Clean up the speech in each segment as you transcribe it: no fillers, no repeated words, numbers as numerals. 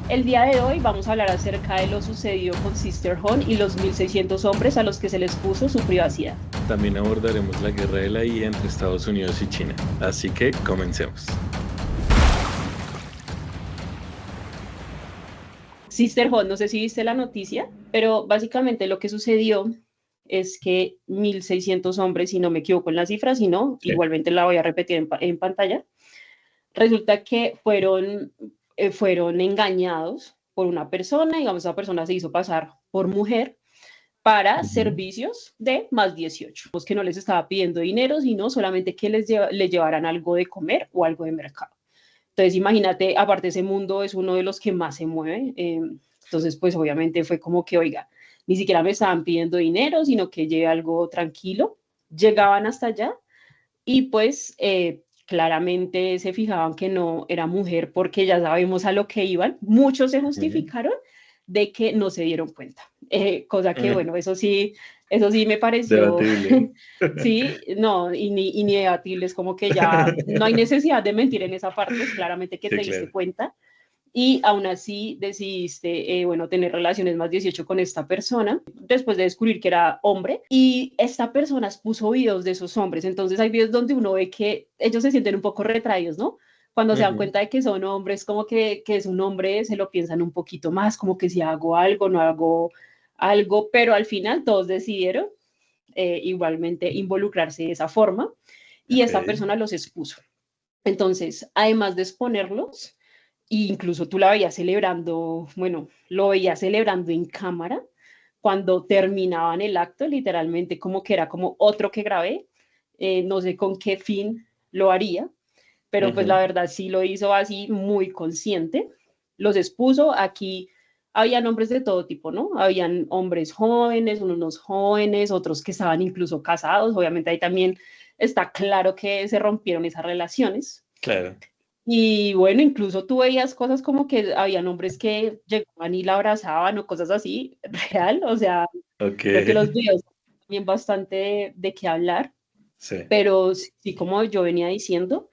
El día de hoy vamos a hablar acerca de lo sucedido con Sisterhood y los 1.600 hombres a los que se les puso su privacidad. También abordaremos la guerra de la IA entre Estados Unidos y China. Así que comencemos. Sisterhood, no sé si viste la noticia, pero básicamente lo que sucedió es que 1.600 hombres, si no me equivoco en la cifra, si no, Sí. igualmente la voy a repetir en pantalla, resulta que fueron engañados por una persona, digamos, esa persona se hizo pasar por mujer para Ujú. servicios de más 18, pues que no les estaba pidiendo dinero, sino solamente que les llevaran algo de comer o algo de mercado. Entonces, imagínate, aparte ese mundo es uno de los que más se mueve, entonces, pues obviamente fue como que, oiga, ni siquiera me estaban pidiendo dinero, sino que lleve algo tranquilo. Llegaban hasta allá y pues claramente se fijaban que no era mujer porque ya sabemos a lo que iban. Muchos se Ujú. justificaron de que no se dieron cuenta, cosa que Mm, bueno, eso sí me pareció, Debatible. sí, no, y ni debatible, es como que ya no hay necesidad de mentir en esa parte, claramente que Sí, te diste claro. cuenta y aún así decidiste, bueno, tener relaciones más 18 con esta persona, después de descubrir que era hombre, y esta persona puso videos de esos hombres, entonces hay videos donde uno ve que ellos se sienten un poco retraídos, ¿no? Cuando se dan Ujú. cuenta de que son hombres, como que es un hombre, se lo piensan un poquito más, como que si hago algo, no hago algo, pero al final todos decidieron igualmente involucrarse de esa forma y Ok. esta persona los expuso. Entonces, además de exponerlos, e incluso tú la veías celebrando, bueno, lo veías celebrando en cámara, cuando terminaban el acto, literalmente como que era como otro que grabé, no sé con qué fin lo haría, pero pues la Ujú. verdad sí lo hizo así muy consciente, los expuso, aquí habían hombres de todo tipo, ¿no? Habían hombres jóvenes, unos jóvenes, otros que estaban incluso casados, obviamente ahí también está claro que se rompieron esas relaciones, Claro. y bueno, incluso tú veías cosas como que habían hombres que llegaban y la abrazaban o cosas así, real, o sea, Ok. creo que los videos también bastante de qué hablar, Sí. pero sí, como yo venía diciendo,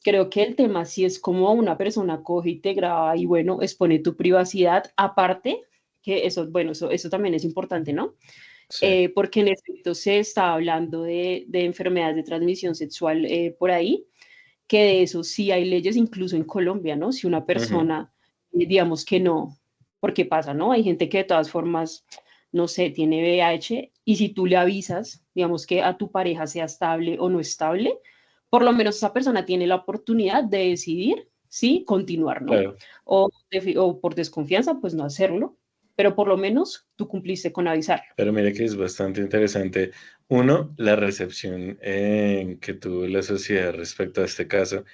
creo que el tema sí es como una persona coge y te graba y bueno, expone tu privacidad, aparte que eso, bueno, eso también es importante, ¿no? Sí. Porque en efecto se está hablando de enfermedades de transmisión sexual por ahí, que de eso sí hay leyes incluso en Colombia, ¿no? Si una Ujú. persona, digamos que no, porque pasa, ¿no? Hay gente que de todas formas, no sé, tiene VIH y si tú le avisas, digamos que a tu pareja sea estable o no estable, por lo menos esa persona tiene la oportunidad de decidir si continuar, ¿no? Claro. O por desconfianza, pues no hacerlo, pero por lo menos tú cumpliste con avisar. Pero mira que es bastante interesante. Uno, la recepción que tuvo la sociedad respecto a este caso,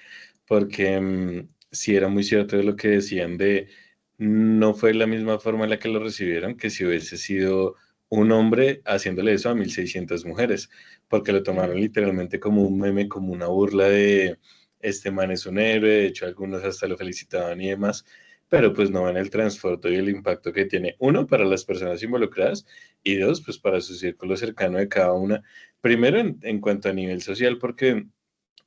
porque sí era muy cierto de lo que decían de no fue la misma forma en la que lo recibieron que si hubiese sido un hombre haciéndole eso a 1.600 mujeres, porque lo tomaron literalmente como un meme, como una burla de este man es un héroe, de hecho algunos hasta lo felicitaban y demás, pero pues no ven el trasfondo y el impacto que tiene, uno, para las personas involucradas y dos, pues para su círculo cercano de cada una. Primero, en cuanto a nivel social, porque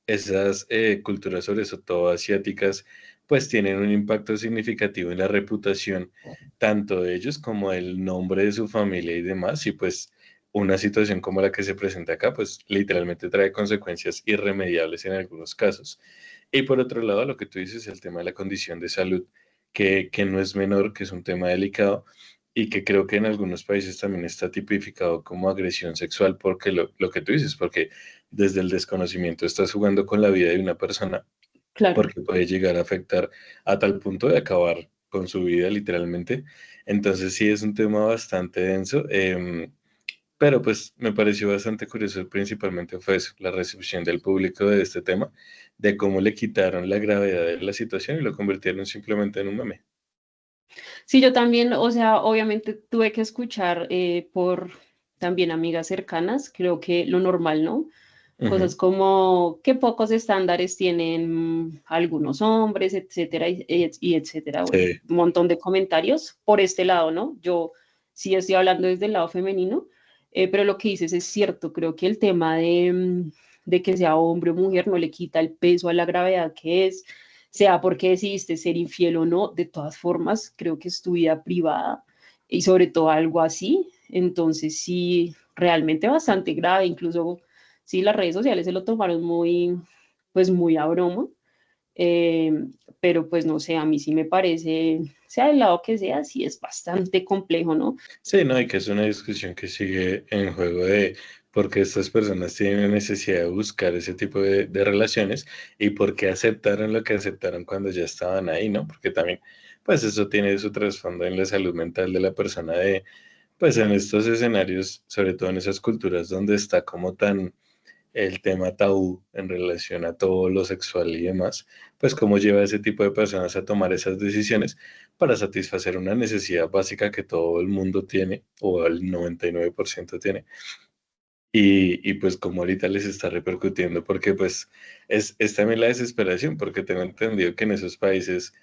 esas culturas, sobre todo asiáticas, pues tienen un impacto significativo en la reputación tanto de ellos como del nombre de su familia y demás. Y pues una situación como la que se presenta acá, pues literalmente trae consecuencias irremediables en algunos casos. Y por otro lado, lo que tú dices, el tema de la condición de salud, que no es menor, que es un tema delicado y que creo que en algunos países también está tipificado como agresión sexual, porque lo que tú dices, porque desde el desconocimiento estás jugando con la vida de una persona, Claro. porque puede llegar a afectar a tal punto de acabar con su vida literalmente. Entonces sí es un tema bastante denso, pero pues me pareció bastante curioso, principalmente fue eso, la recepción del público de este tema, de cómo le quitaron la gravedad de la situación y lo convirtieron simplemente en un meme. Sí, yo también, o sea, obviamente tuve que escuchar por también amigas cercanas, creo que lo normal, ¿no? Cosas Ujú. como qué pocos estándares tienen algunos hombres, etcétera, y etcétera. Bueno, Sí, un montón de comentarios por este lado, ¿no? Yo sí estoy hablando desde el lado femenino, pero lo que dices es cierto, creo que el tema de que sea hombre o mujer no le quita el peso a la gravedad que es. sea porque decidiste ser infiel o no, de todas formas, creo que es tu vida privada y sobre todo algo así. Entonces, sí, realmente bastante grave. Incluso, sí, las redes sociales se lo tomaron muy, pues muy a broma. Eh, pero pues no sé, a mí sí me parece, sea del lado que sea, sí es bastante complejo, ¿no? Sí, no, y que es una discusión que sigue en juego de por qué estas personas tienen la necesidad de buscar ese tipo de relaciones y por qué aceptaron lo que aceptaron cuando ya estaban ahí, ¿no? Porque también, pues eso tiene su trasfondo en la salud mental de la persona de, pues en estos escenarios, sobre todo en esas culturas donde está como tan el tema tabú en relación a todo lo sexual y demás, pues cómo lleva a ese tipo de personas a tomar esas decisiones para satisfacer una necesidad básica que todo el mundo tiene o el 99% tiene. Y pues como ahorita les está repercutiendo, porque pues es también la desesperación, porque tengo entendido que en esos países,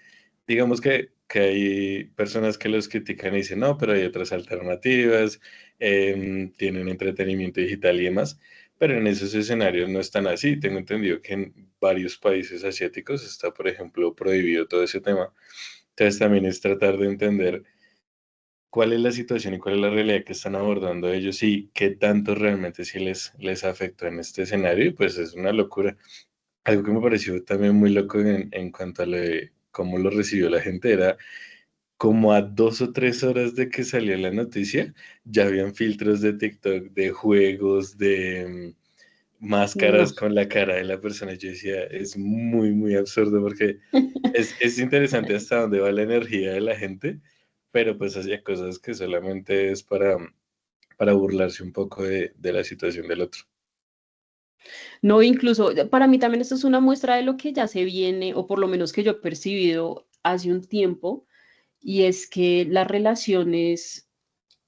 digamos que hay personas que los critican y dicen, no, pero hay otras alternativas, tienen entretenimiento digital y demás, pero en esos escenarios no están así. Tengo entendido que en varios países asiáticos está, por ejemplo, prohibido todo ese tema. Entonces también es tratar de entender cuál es la situación y cuál es la realidad que están abordando ellos y qué tanto realmente sí les afectó en este escenario. Y pues es una locura. Algo que me pareció también muy loco en cuanto a lo de cómo lo recibió la gente era como a 2 o 3 horas de que salió la noticia, ya habían filtros de TikTok, de juegos, de No. máscaras con la cara de la persona. Yo decía, es muy, muy absurdo porque es interesante hasta dónde va la energía de la gente, pero pues hacía cosas que solamente es para burlarse un poco de la situación del otro. No, incluso para mí también esto es una muestra de lo que ya se viene, o por lo menos que yo he percibido hace un tiempo, y es que las relaciones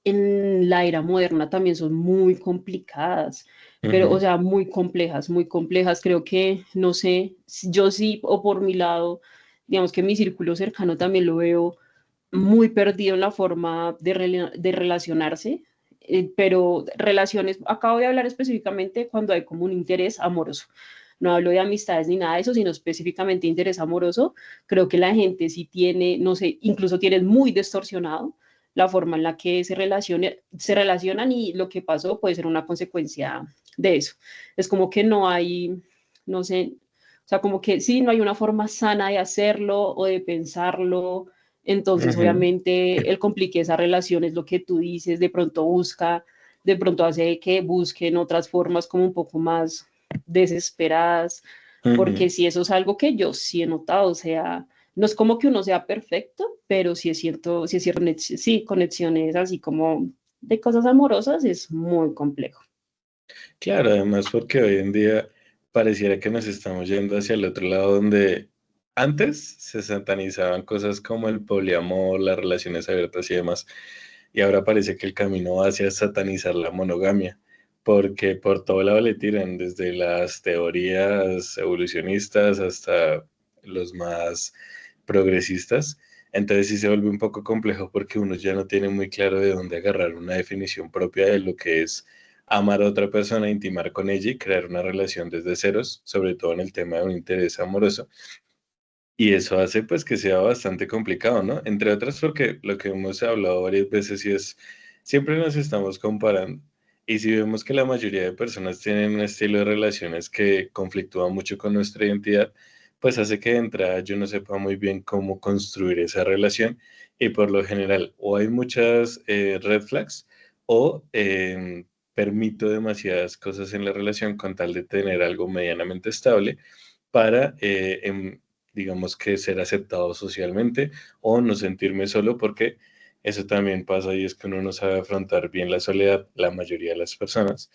en la era moderna también son muy complicadas, pero, o Ujú, sea, muy complejas, muy complejas. Creo que, no sé, yo sí, o por mi lado, digamos que mi círculo cercano también lo veo muy perdido en la forma de relacionarse, pero relaciones, acabo de hablar específicamente cuando hay como un interés amoroso. No hablo de amistades ni nada de eso, sino específicamente interés amoroso. Creo que la gente sí tiene, no sé, incluso tiene muy distorsionado la forma en la que se relacionan y lo que pasó puede ser una consecuencia de eso. Es como que no hay, no sé, o sea, como que sí, no hay una forma sana de hacerlo o de pensarlo. Entonces, ujú, obviamente, el complique esa relación es lo que tú dices, de pronto busca, de pronto hace que busquen otras formas como un poco más desesperadas, porque ujú. si eso es algo que yo sí he notado, o sea, no es como que uno sea perfecto, pero sí es cierto, sí, conexiones así como de cosas amorosas es muy complejo. Claro, además porque hoy en día pareciera que nos estamos yendo hacia el otro lado donde antes se satanizaban cosas como el poliamor, las relaciones abiertas y demás, y ahora parece que el camino va hacia satanizar la monogamia, porque por todo lado le tiran, desde las teorías evolucionistas hasta los más progresistas. Entonces sí se vuelve un poco complejo porque uno ya no tiene muy claro de dónde agarrar una definición propia de lo que es amar a otra persona, intimar con ella y crear una relación desde ceros, sobre todo en el tema de un interés amoroso. Y eso hace pues que sea bastante complicado, ¿no? Entre otras porque lo que hemos hablado varias veces y es, siempre nos estamos comparando. Y si vemos que la mayoría de personas tienen un estilo de relaciones que conflictúa mucho con nuestra identidad, pues hace que de entrada yo no sepa muy bien cómo construir esa relación. Y por lo general, o hay muchas red flags o permito demasiadas cosas en la relación con tal de tener algo medianamente estable para digamos que ser aceptado socialmente o no sentirme solo porque eso también pasa y es que uno no sabe afrontar bien la soledad, la mayoría de las personas,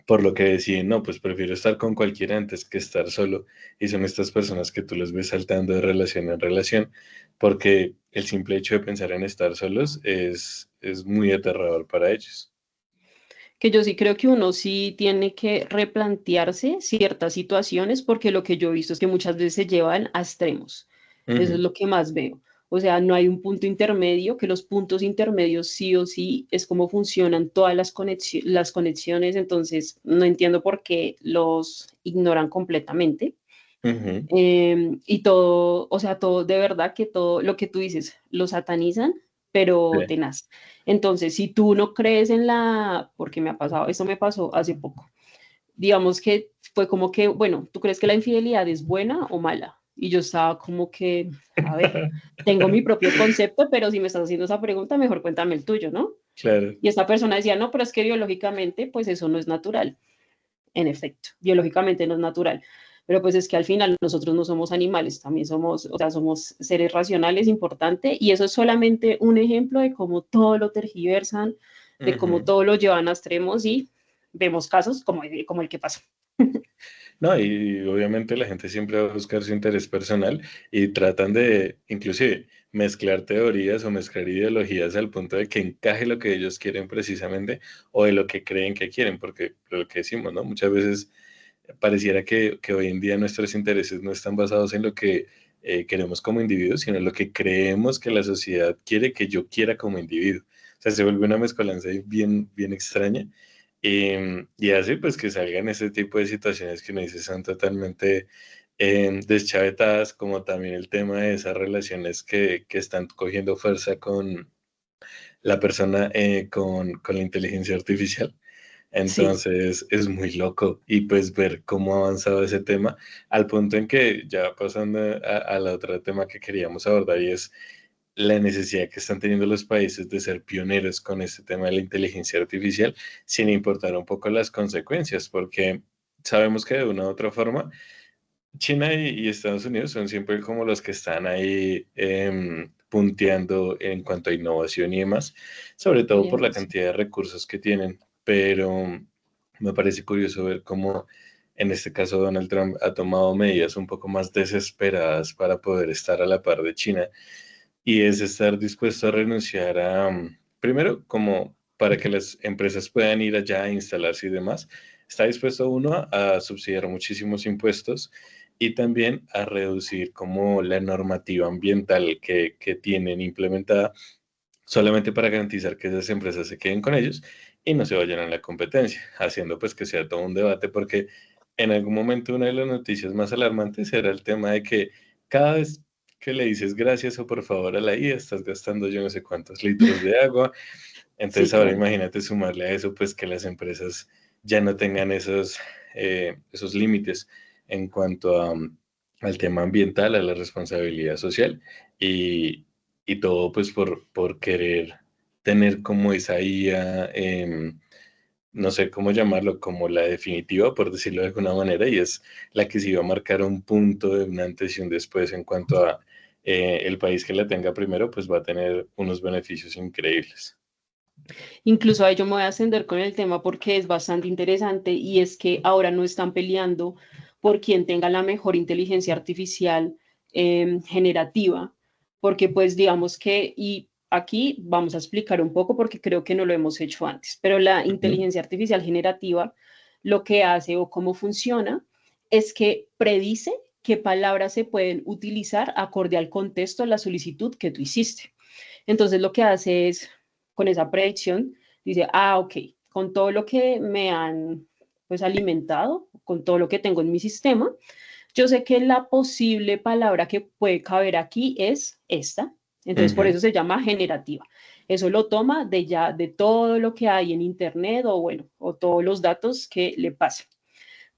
por lo que deciden, no, pues prefiero estar con cualquiera antes que estar solo y son estas personas que tú los ves saltando de relación en relación porque el simple hecho de pensar en estar solos es muy aterrador para ellos. Que yo sí creo que uno sí tiene que replantearse ciertas situaciones porque lo que yo he visto es que muchas veces se llevan a extremos. Eso es Ujú. lo que más veo. O sea, no hay un punto intermedio, que los puntos intermedios sí o sí es como funcionan todas las conexiones, entonces no entiendo por qué los ignoran completamente. Ujú, Y todo, o sea, todo, de verdad que todo lo que tú dices, lo satanizan, pero sí. tenaz. Entonces, si tú no crees en la, porque me ha pasado, esto me pasó hace poco, digamos que fue como que, bueno, ¿tú crees que la infidelidad es buena o mala? Y yo estaba como que, a ver, tengo mi propio concepto, pero si me estás haciendo esa pregunta, mejor cuéntame el tuyo, ¿no? Claro. Y esta persona decía, no, pero es que biológicamente, pues eso no es natural. En efecto, biológicamente no es natural. Pero pues es que al final nosotros no somos animales, también somos, o sea, somos seres racionales, importante, y eso es solamente un ejemplo de cómo todo lo tergiversan, de cómo Ujú. todo lo llevan a extremos y vemos casos como el que pasó. No, y obviamente la gente siempre va a buscar su interés personal y tratan de, inclusive, mezclar teorías o mezclar ideologías al punto de que encaje lo que ellos quieren precisamente o de lo que creen que quieren, porque lo que decimos, ¿no? Muchas veces pareciera que hoy en día nuestros intereses no están basados en lo que queremos como individuos, sino en lo que creemos que la sociedad quiere que yo quiera como individuo. O sea, se vuelve una mezcolanza ahí bien, bien extraña. Y hace pues que salgan ese tipo de situaciones que uno dice son totalmente deschavetadas, como también el tema de esas relaciones que están cogiendo fuerza con la persona, con la inteligencia artificial. Sí, Entonces es muy loco y pues ver cómo ha avanzado ese tema al punto en que ya pasando a la otra tema que queríamos abordar y es la necesidad que están teniendo los países de ser pioneros con este tema de la inteligencia artificial sin importar un poco las consecuencias, porque sabemos que de una u otra forma China y Estados Unidos son siempre como los que están ahí punteando en cuanto a innovación y demás, sobre todo por la sí. cantidad de recursos que tienen. Pero me parece curioso ver cómo en este caso Donald Trump ha tomado medidas un poco más desesperadas para poder estar a la par de China y es estar dispuesto a renunciar a, primero, como para que las empresas puedan ir allá a instalarse y demás, está dispuesto uno a subsidiar muchísimos impuestos y también a reducir como la normativa ambiental que tienen implementada solamente para garantizar que esas empresas se queden con ellos y no se vayan a la competencia, haciendo pues que sea todo un debate porque en algún momento una de las noticias más alarmantes era el tema de que cada vez que le dices gracias o por favor a la IA estás gastando yo no sé cuántos litros de agua, Sí, entonces ahora claro. imagínate sumarle a eso pues que las empresas ya no tengan esos límites en cuanto al tema ambiental, a la responsabilidad social y, y todo pues por querer tener como esa IA, no sé cómo llamarlo, como la definitiva, por decirlo de alguna manera, y es la que sí va a marcar un punto de un antes y un después en cuanto a el país que la tenga primero, pues va a tener unos beneficios increíbles. Incluso a ello me voy a ascender con el tema porque es bastante interesante y es que ahora no están peleando por quien tenga la mejor inteligencia artificial generativa, porque pues digamos que, y aquí vamos a explicar un poco porque creo que no lo hemos hecho antes, pero la Ujú, inteligencia artificial generativa lo que hace o cómo funciona es que predice qué palabras se pueden utilizar acorde al contexto de la solicitud que tú hiciste. Entonces lo que hace es, con esa predicción, dice, ah, ok, con todo lo que me han pues alimentado, con todo lo que tengo en mi sistema, yo sé que la posible palabra que puede caber aquí es esta. Entonces por ujú, eso se llama generativa. Eso lo toma de ya de todo lo que hay en internet o bueno, o todos los datos que le pasan.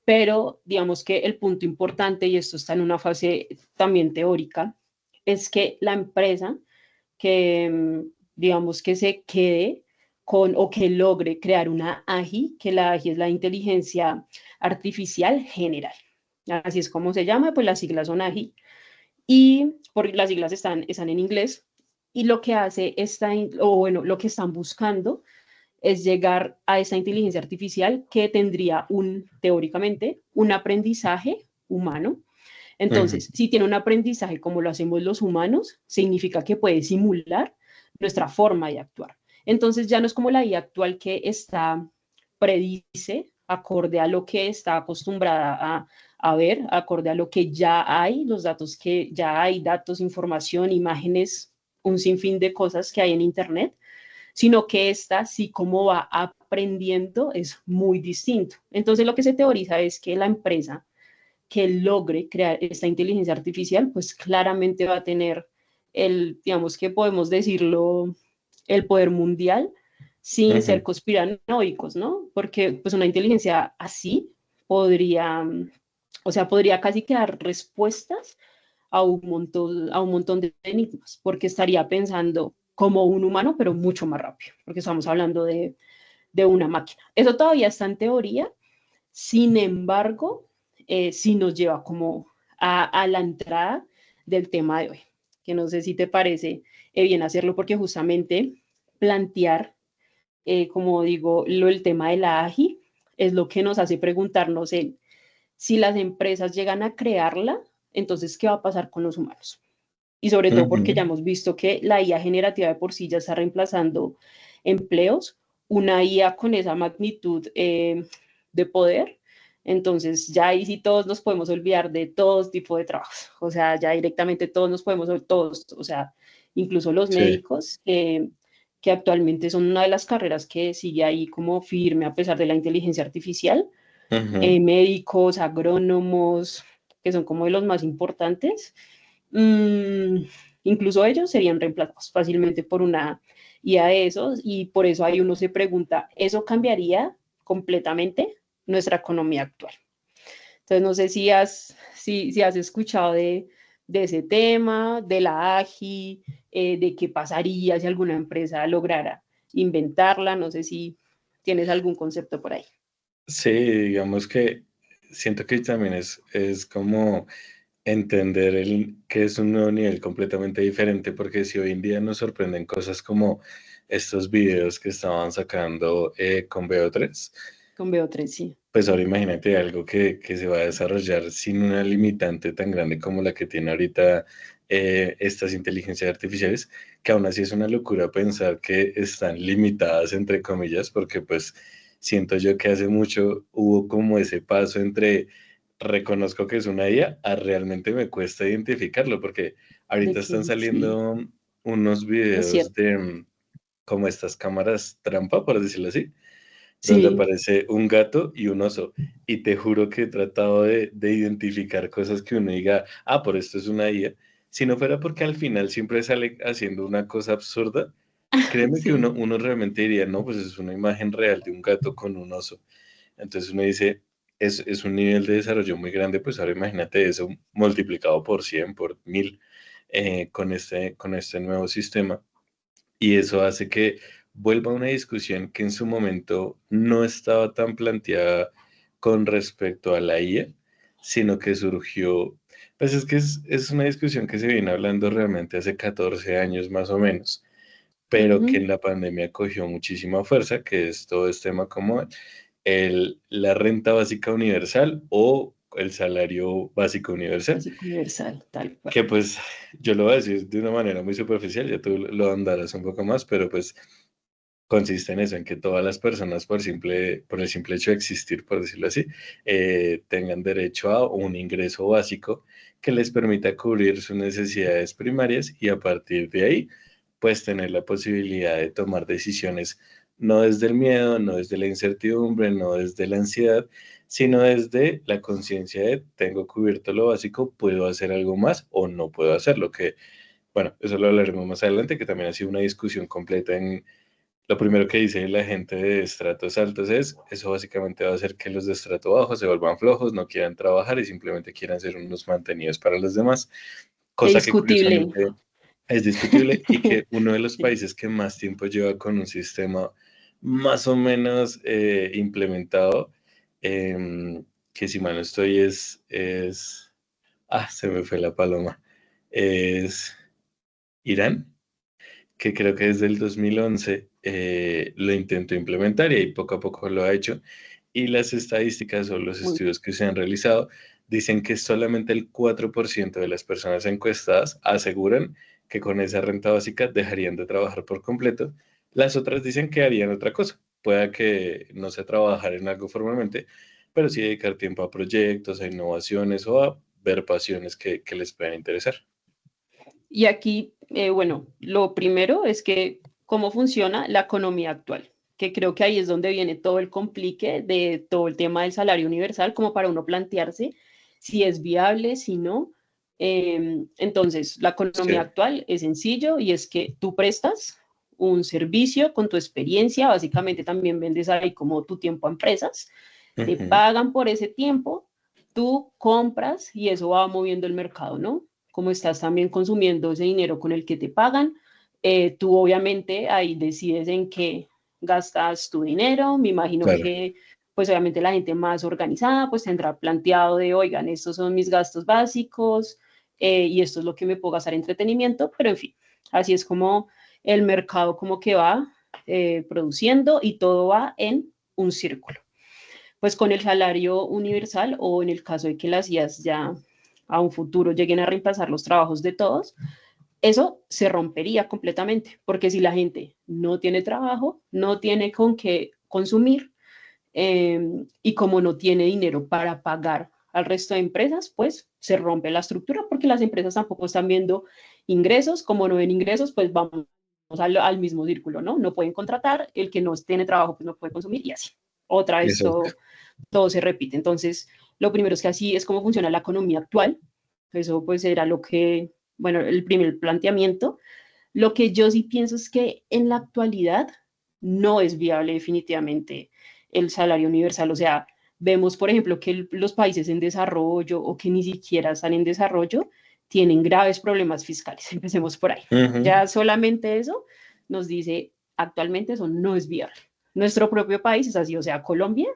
Pero digamos que el punto importante, y esto está en una fase también teórica, es que la empresa que, digamos, que se quede con o que logre crear una AGI, que la AGI es la inteligencia artificial general. Así es como se llama, pues las siglas son AGI y porque las siglas están en inglés y lo que hace esta, o bueno, lo que están buscando es llegar a esa inteligencia artificial que tendría teóricamente, un aprendizaje humano. ujú. Entonces, si tiene un aprendizaje como lo hacemos los humanos, significa que puede simular nuestra forma de actuar. Entonces, ya no es como la IA actual que está predice acorde a lo que está acostumbrada a ver, acorde a lo que ya hay, los datos que ya hay, datos, información, imágenes, un sinfín de cosas que hay en Internet, sino que esta sí como va aprendiendo es muy distinto. Entonces lo que se teoriza es que la empresa que logre crear esta inteligencia artificial, pues claramente va a tener digamos que podemos decirlo, el poder mundial sin ser Ujú, conspiranoicos, ¿no? Porque pues una inteligencia así podría, o sea, podría casi que dar respuestas a un montón de enigmas, porque estaría pensando como un humano, pero mucho más rápido, porque estamos hablando de una máquina. Eso todavía está en teoría, sin embargo, sí nos lleva como a la entrada del tema de hoy, que no sé si te parece bien hacerlo, porque justamente plantear, como digo, el tema de la AGI es lo que nos hace preguntarnos si las empresas llegan a crearla, entonces, ¿qué va a pasar con los humanos? Y sobre todo porque ya ujú. hemos visto que la IA generativa de por sí ya está reemplazando empleos, una IA con esa magnitud de poder, entonces ya ahí sí todos nos podemos olvidar de todo tipo de trabajos, o sea, ya directamente todos nos podemos, todos, o sea, incluso los Sí. médicos, que actualmente son una de las carreras que sigue ahí como firme a pesar de la inteligencia artificial, Ujú. médicos, agrónomos, que son como de los más importantes, mmm, incluso ellos serían reemplazados fácilmente por una IA de esos, y por eso ahí uno se pregunta, ¿eso cambiaría completamente nuestra economía actual? Entonces, no sé si has escuchado de ese tema, de la AGI, de qué pasaría si alguna empresa lograra inventarla, no sé si tienes algún concepto por ahí. Sí, digamos que siento que también es como entender que es un nuevo nivel completamente diferente, porque si hoy en día nos sorprenden cosas como estos videos que estaban sacando con BO3, Con BO3, sí. pues ahora imagínate algo que se va a desarrollar sin una limitante tan grande como la que tiene ahorita estas inteligencias artificiales, que aún así es una locura pensar que están limitadas, entre comillas, porque pues siento yo que hace mucho hubo como ese paso entre reconozco que es una IA a realmente me cuesta identificarlo, porque De ahorita están que sí, saliendo unos es videos cierto. de como estas cámaras trampa, por decirlo así, donde Sí, aparece un gato y un oso. Y te juro que he tratado de identificar cosas que uno diga, ah, por esto es una IA. Si no fuera porque al final siempre sale haciendo una cosa absurda, créeme que sí, uno realmente diría, no, pues es una imagen real de un gato con un oso. Entonces uno dice, es un nivel de desarrollo muy grande, pues ahora imagínate eso multiplicado por 100 por 1000 con este nuevo sistema. Y eso hace que vuelva una discusión que en su momento no estaba tan planteada con respecto a la IA, sino que surgió, pues es que es una discusión que se viene hablando realmente hace 14 años más o menos, pero que ujú, en la pandemia cogió muchísima fuerza, que es todo este tema como la renta básica universal o el salario básico universal, básico universal, tal cual. que pues yo lo voy a decir de una manera muy superficial, ya tú lo andarás un poco más, pero pues consiste en eso, en que todas las personas por el simple hecho de existir, por decirlo así, tengan derecho a un ingreso básico que les permita cubrir sus necesidades primarias y a partir de ahí, pues tener la posibilidad de tomar decisiones no desde el miedo, no desde la incertidumbre, no desde la ansiedad, sino desde la conciencia de tengo cubierto lo básico, puedo hacer algo más o no puedo hacerlo, que bueno, eso lo hablaremos más adelante, que también ha sido una discusión completa en lo primero que dice la gente de estratos altos es, eso básicamente va a hacer que los de estrato bajo se vuelvan flojos, no quieran trabajar y simplemente quieran ser unos mantenidos para los demás, Qué cosa que discutible. curiosamente es discutible y que uno de los Sí. países que más tiempo lleva con un sistema más o menos implementado, que si mal no estoy se me fue la paloma, es Irán, que creo que desde el 2011 lo intentó implementar y ahí poco a poco lo ha hecho. Y las estadísticas o los Muy, estudios que se han realizado dicen que solamente el 4% de las personas encuestadas aseguran que con esa renta básica dejarían de trabajar por completo. Las otras dicen que harían otra cosa. Pueda que no sea trabajar en algo formalmente, pero sí dedicar tiempo a proyectos, a innovaciones o a ver pasiones que les puedan interesar. y aquí, bueno, lo primero es que cómo funciona la economía actual, que creo que ahí es donde viene todo el complique de todo el tema del salario universal, como para uno plantearse si es viable, si no. Entonces, la economía Sí. actual es sencillo y es que tú prestas un servicio con tu experiencia, básicamente también vendes ahí como tu tiempo a empresas, te Ujú. pagan por ese tiempo, tú compras y eso va moviendo el mercado, ¿no? Como estás también consumiendo ese dinero con el que te pagan, tú obviamente ahí decides en qué gastas tu dinero. Me imagino Claro. que pues obviamente la gente más organizada pues tendrá planteado de, oigan, estos son mis gastos básicos y esto es lo que me puedo gastar en entretenimiento, pero en fin, así es como el mercado como que va produciendo y todo va en un círculo. Pues con el salario universal o en el caso de que las IAs ya a un futuro lleguen a reemplazar los trabajos de todos, eso se rompería completamente, porque si la gente no tiene trabajo, no tiene con qué consumir y como no tiene dinero para pagar al resto de empresas, pues se rompe la estructura porque las empresas tampoco están viendo ingresos, como no ven ingresos, pues vamos al mismo círculo, ¿no? No pueden contratar, el que no tiene trabajo pues no puede consumir y así. Otra vez Exacto. todo se repite. Entonces, lo primero es que así es como funciona la economía actual. Eso pues era lo que, bueno, el primer planteamiento. Lo que yo sí pienso es que en la actualidad no es viable definitivamente el salario universal. O sea, vemos, por ejemplo, que los países en desarrollo o que ni siquiera están en desarrollo tienen graves problemas fiscales. Empecemos por ahí. Ujú. Ya solamente eso nos dice, actualmente eso no es viable. Nuestro propio país es así, o sea, Colombia,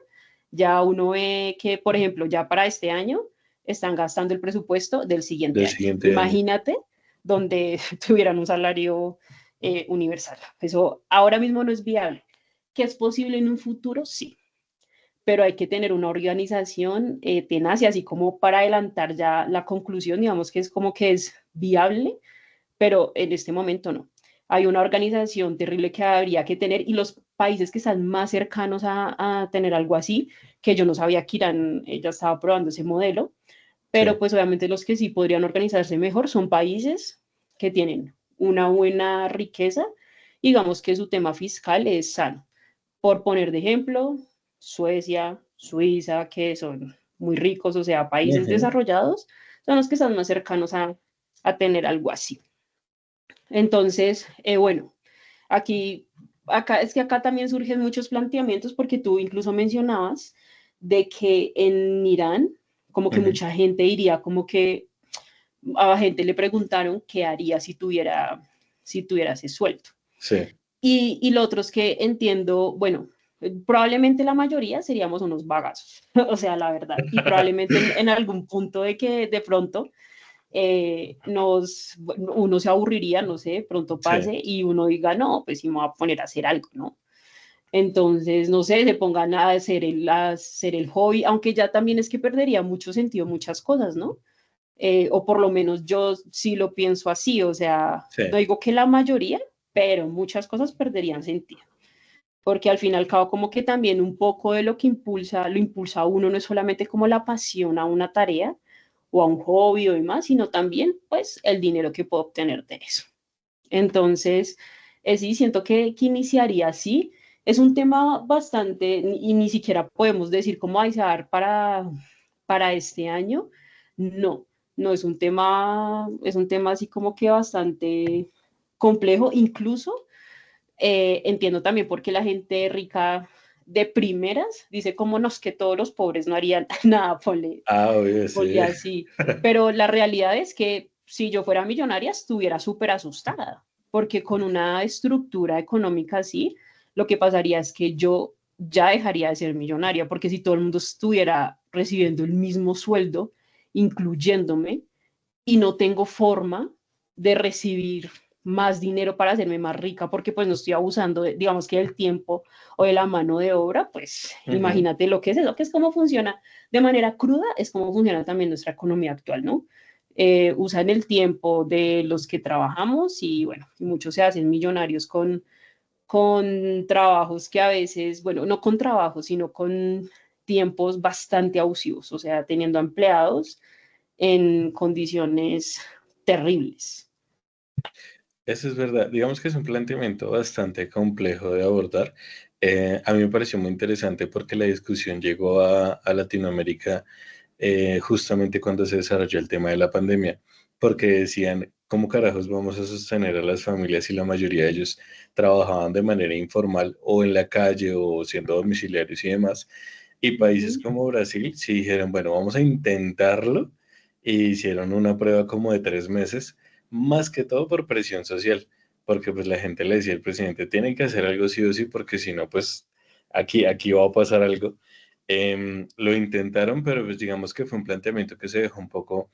ya uno ve que, por ejemplo, ya para este año están gastando el presupuesto del siguiente Del año. siguiente año. Imagínate donde tuvieran un salario universal. Eso ahora mismo no es viable. ¿Que es posible en un futuro? Sí, pero hay que tener una organización tenaz y así como para adelantar ya la conclusión, digamos que es como que es viable, pero en este momento no. Hay una organización terrible que habría que tener y los países que están más cercanos a tener algo así, que yo no sabía que Irán ya estaba probando ese modelo, pero Sí. pues obviamente los que sí podrían organizarse mejor son países que tienen una buena riqueza, digamos que su tema fiscal es sano. Por poner de ejemplo, Suecia, Suiza, que son muy ricos, o sea, países Ujú. desarrollados, son los que están más cercanos a tener algo así. Entonces, bueno, aquí, acá, es que acá también surgen muchos planteamientos porque tú incluso mencionabas de que en Irán, como que Ujú. mucha gente diría, como que a la gente le preguntaron qué haría si tuviera ese sueldo. Sí. Y lo otro es que entiendo, bueno, probablemente la mayoría seríamos unos vagazos, o sea, la verdad, y probablemente en algún punto de que de pronto uno se aburriría, no sé, pronto Sí. pase y uno diga, no, pues sí me voy a poner a hacer algo, ¿no? Entonces, no sé, se pongan a hacer el hobby, aunque ya también es que perdería mucho sentido muchas cosas, ¿no? O por lo menos yo sí lo pienso así, o sea, no Sí. digo que la mayoría, pero muchas cosas perderían sentido, porque al fin y al cabo como que también un poco de lo impulsa a uno no es solamente como la pasión a una tarea o a un hobby o demás, sino también pues el dinero que puedo obtener de eso. Entonces, sí, siento que iniciaría así. Es un tema bastante, y ni siquiera podemos decir cómo hay que dar para este año. No, no es un tema así como que bastante complejo. Incluso entiendo también por qué la gente rica de primeras dice como no, es que todos los pobres no harían nada, Ah, obvio, ponle sí. así. Pero la realidad es que si yo fuera millonaria estuviera súper asustada, porque con una estructura económica así, lo que pasaría es que yo ya dejaría de ser millonaria, porque si todo el mundo estuviera recibiendo el mismo sueldo, incluyéndome, y no tengo forma de recibir más dinero para hacerme más rica porque pues no estoy abusando, digamos que del tiempo o de la mano de obra, pues Ujú. imagínate lo que es eso, que es cómo funciona de manera cruda, es cómo funciona también nuestra economía actual, ¿no? Usan el tiempo de los que trabajamos y bueno, muchos se hacen millonarios con trabajos que a veces, bueno, no con trabajos, sino con tiempos bastante abusivos, o sea, teniendo empleados en condiciones terribles. Eso es verdad. Digamos que es un planteamiento bastante complejo de abordar. A mí me pareció muy interesante porque la discusión llegó a Latinoamérica justamente cuando se desarrolló el tema de la pandemia, porque decían, ¿cómo carajos vamos a sostener a las familias si la mayoría de ellos trabajaban de manera informal o en la calle o siendo domiciliarios y demás? Y países Ujú. como Brasil sí dijeron, bueno, vamos a intentarlo, y hicieron una prueba como de 3 meses, más que todo por presión social, porque pues la gente le decía al presidente, tienen que hacer algo sí o sí, porque si no, pues aquí va a pasar algo. Lo intentaron, pero pues digamos que fue un planteamiento que se dejó un poco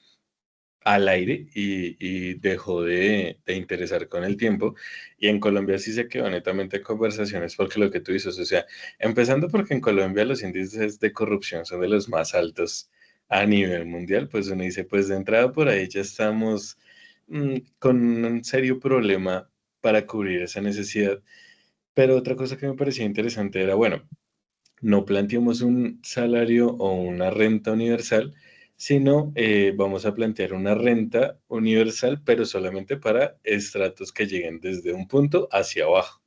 al aire y dejó de interesar con el tiempo. Y en Colombia sí se quedó netamente en conversaciones porque lo que tú dices, o sea, empezando porque en Colombia los índices de corrupción son de los más altos a nivel mundial, pues uno dice, pues de entrada por ahí ya estamos con un serio problema para cubrir esa necesidad. Pero otra cosa que me parecía interesante era, bueno, no planteamos un salario o una renta universal, sino vamos a plantear una renta universal, pero solamente para estratos que lleguen desde un punto hacia abajo,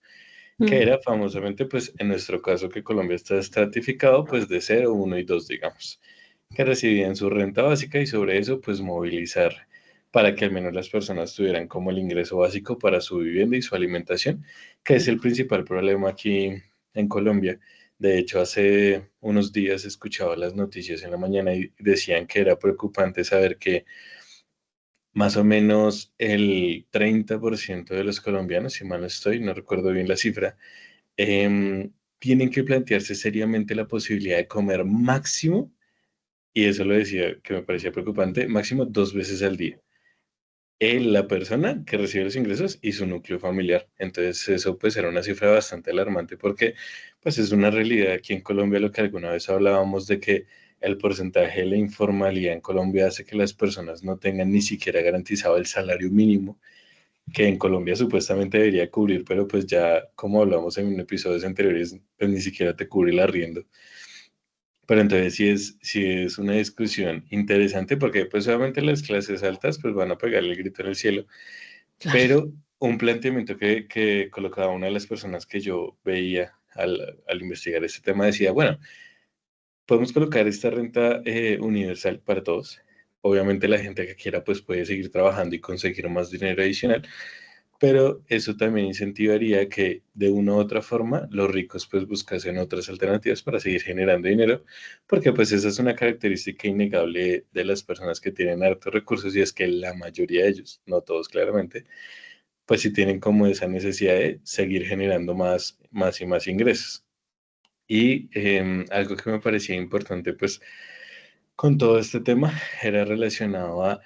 que Mm. era famosamente, pues en nuestro caso que Colombia está estratificado, pues de 0, 1 y 2, digamos, que recibían su renta básica y sobre eso, pues movilizar para que al menos las personas tuvieran como el ingreso básico para su vivienda y su alimentación, que es el principal problema aquí en Colombia. De hecho, hace unos días escuchaba las noticias en la mañana y decían que era preocupante saber que más o menos el 30% de los colombianos, si mal no estoy, no recuerdo bien la cifra, tienen que plantearse seriamente la posibilidad de comer máximo, y eso lo decía que me parecía preocupante, máximo 2 veces al día. La persona que recibe los ingresos y su núcleo familiar. Entonces eso pues era una cifra bastante alarmante porque pues es una realidad aquí en Colombia lo que alguna vez hablábamos de que el porcentaje de la informalidad en Colombia hace que las personas no tengan ni siquiera garantizado el salario mínimo que en Colombia supuestamente debería cubrir, pero pues ya como hablamos en episodios anteriores, pues ni siquiera te cubre el arriendo. Pero entonces sí es una discusión interesante porque pues obviamente las clases altas pues van a pegarle el grito en el cielo, Claro. pero un planteamiento que colocaba una de las personas que yo veía al investigar este tema decía, bueno, podemos colocar esta renta universal para todos. Obviamente la gente que quiera pues puede seguir trabajando y conseguir más dinero adicional, pero eso también incentivaría que de una u otra forma los ricos pues buscasen otras alternativas para seguir generando dinero, porque pues esa es una característica innegable de las personas que tienen hartos recursos y es que la mayoría de ellos, no todos claramente, pues sí tienen como esa necesidad de seguir generando más y más ingresos. Y algo que me parecía importante pues con todo este tema era relacionado a,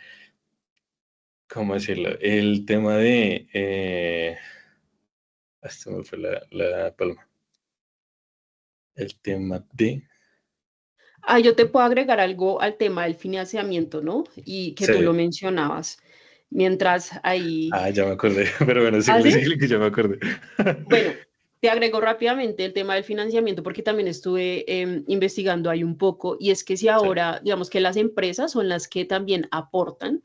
¿cómo decirlo? El tema de... hasta me fue la palma. El tema de... Ah, yo te puedo agregar algo al tema del financiamiento, ¿no? Y que tú lo Sí. mencionabas. Mientras ahí... Ah, ya me acordé. Pero bueno, ¿Ah, síguele, sí? síguele que ya me acordé. Bueno, te agrego rápidamente el tema del financiamiento porque también estuve investigando ahí un poco y es que si Sí. ahora, digamos que las empresas son las que también aportan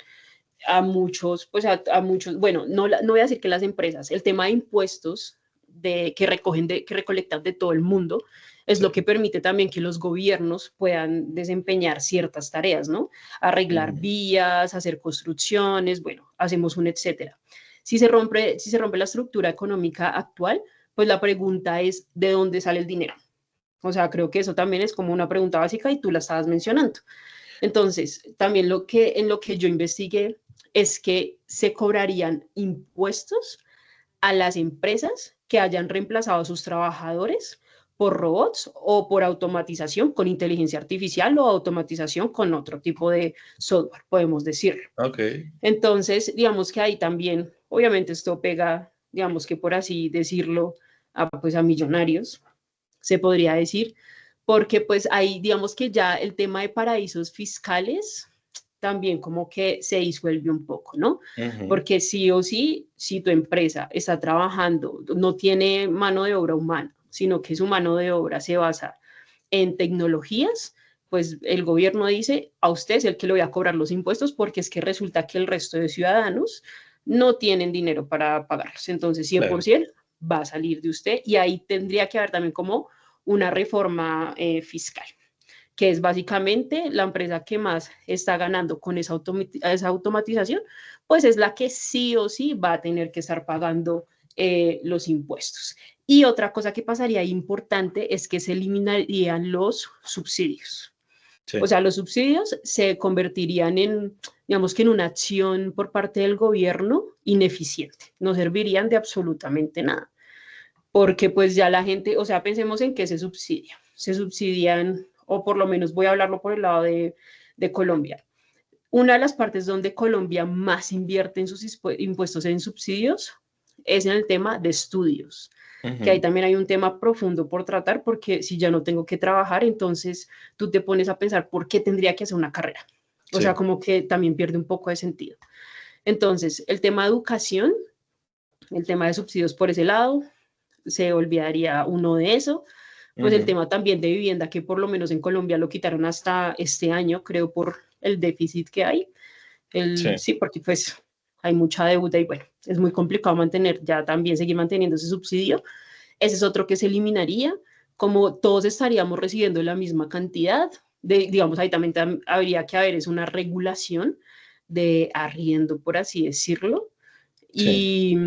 a muchos, pues a muchos, bueno, no voy a decir que las empresas, el tema de impuestos que recogen, que recolectan de todo el mundo, es Sí. lo que permite también que los gobiernos puedan desempeñar ciertas tareas, ¿no? Arreglar Ujú. vías, hacer construcciones, bueno, hacemos un etcétera. Si se rompe la estructura económica actual, pues la pregunta es, ¿de dónde sale el dinero? O sea, creo que eso también es como una pregunta básica y tú la estabas mencionando. Entonces, también en lo que yo investigué es que se cobrarían impuestos a las empresas que hayan reemplazado a sus trabajadores por robots o por automatización con inteligencia artificial o automatización con otro tipo de software, podemos decirlo. Ok. Entonces, digamos que ahí también, obviamente esto pega, digamos que por así decirlo, pues a millonarios, se podría decir, porque pues ahí digamos que ya el tema de paraísos fiscales también como que se disuelve un poco, ¿no? Ujú. Porque sí o sí, si tu empresa está trabajando, no tiene mano de obra humana, sino que su mano de obra se basa en tecnologías, pues el gobierno dice, a usted es el que le voy a cobrar los impuestos porque es que resulta que el resto de ciudadanos no tienen dinero para pagarlos. Entonces, Claro. 100% va a salir de usted y ahí tendría que haber también como una reforma fiscal. que es básicamente la empresa que más está ganando con esa automatización, pues es la que sí o sí va a tener que estar pagando los impuestos. Y otra cosa que pasaría importante es que se eliminarían los subsidios. O Sí. sea, los subsidios se convertirían en, digamos que en una acción por parte del gobierno ineficiente, no servirían de absolutamente nada, porque pues ya la gente, o sea, pensemos en qué se subsidian, o por lo menos voy a hablarlo por el lado de Colombia. Una de las partes donde Colombia más invierte en sus impuestos en subsidios es en el tema de estudios, que ahí Ujú. también hay un tema profundo por tratar, porque si ya no tengo que trabajar, entonces tú te pones a pensar por qué tendría que hacer una carrera. O sea, Sí. como que también pierde un poco de sentido. Entonces, el tema de educación, el tema de subsidios por ese lado, se olvidaría uno de eso. Pues el Ujú. tema también de vivienda, que por lo menos en Colombia lo quitaron hasta este año, creo, por el déficit que hay. Sí. Sí, porque pues hay mucha deuda y bueno, es muy complicado mantener, ya también seguir manteniendo ese subsidio. Ese es otro que se eliminaría, como todos estaríamos recibiendo la misma cantidad, digamos, ahí también habría que haber es una regulación de arriendo, por así decirlo, Sí. y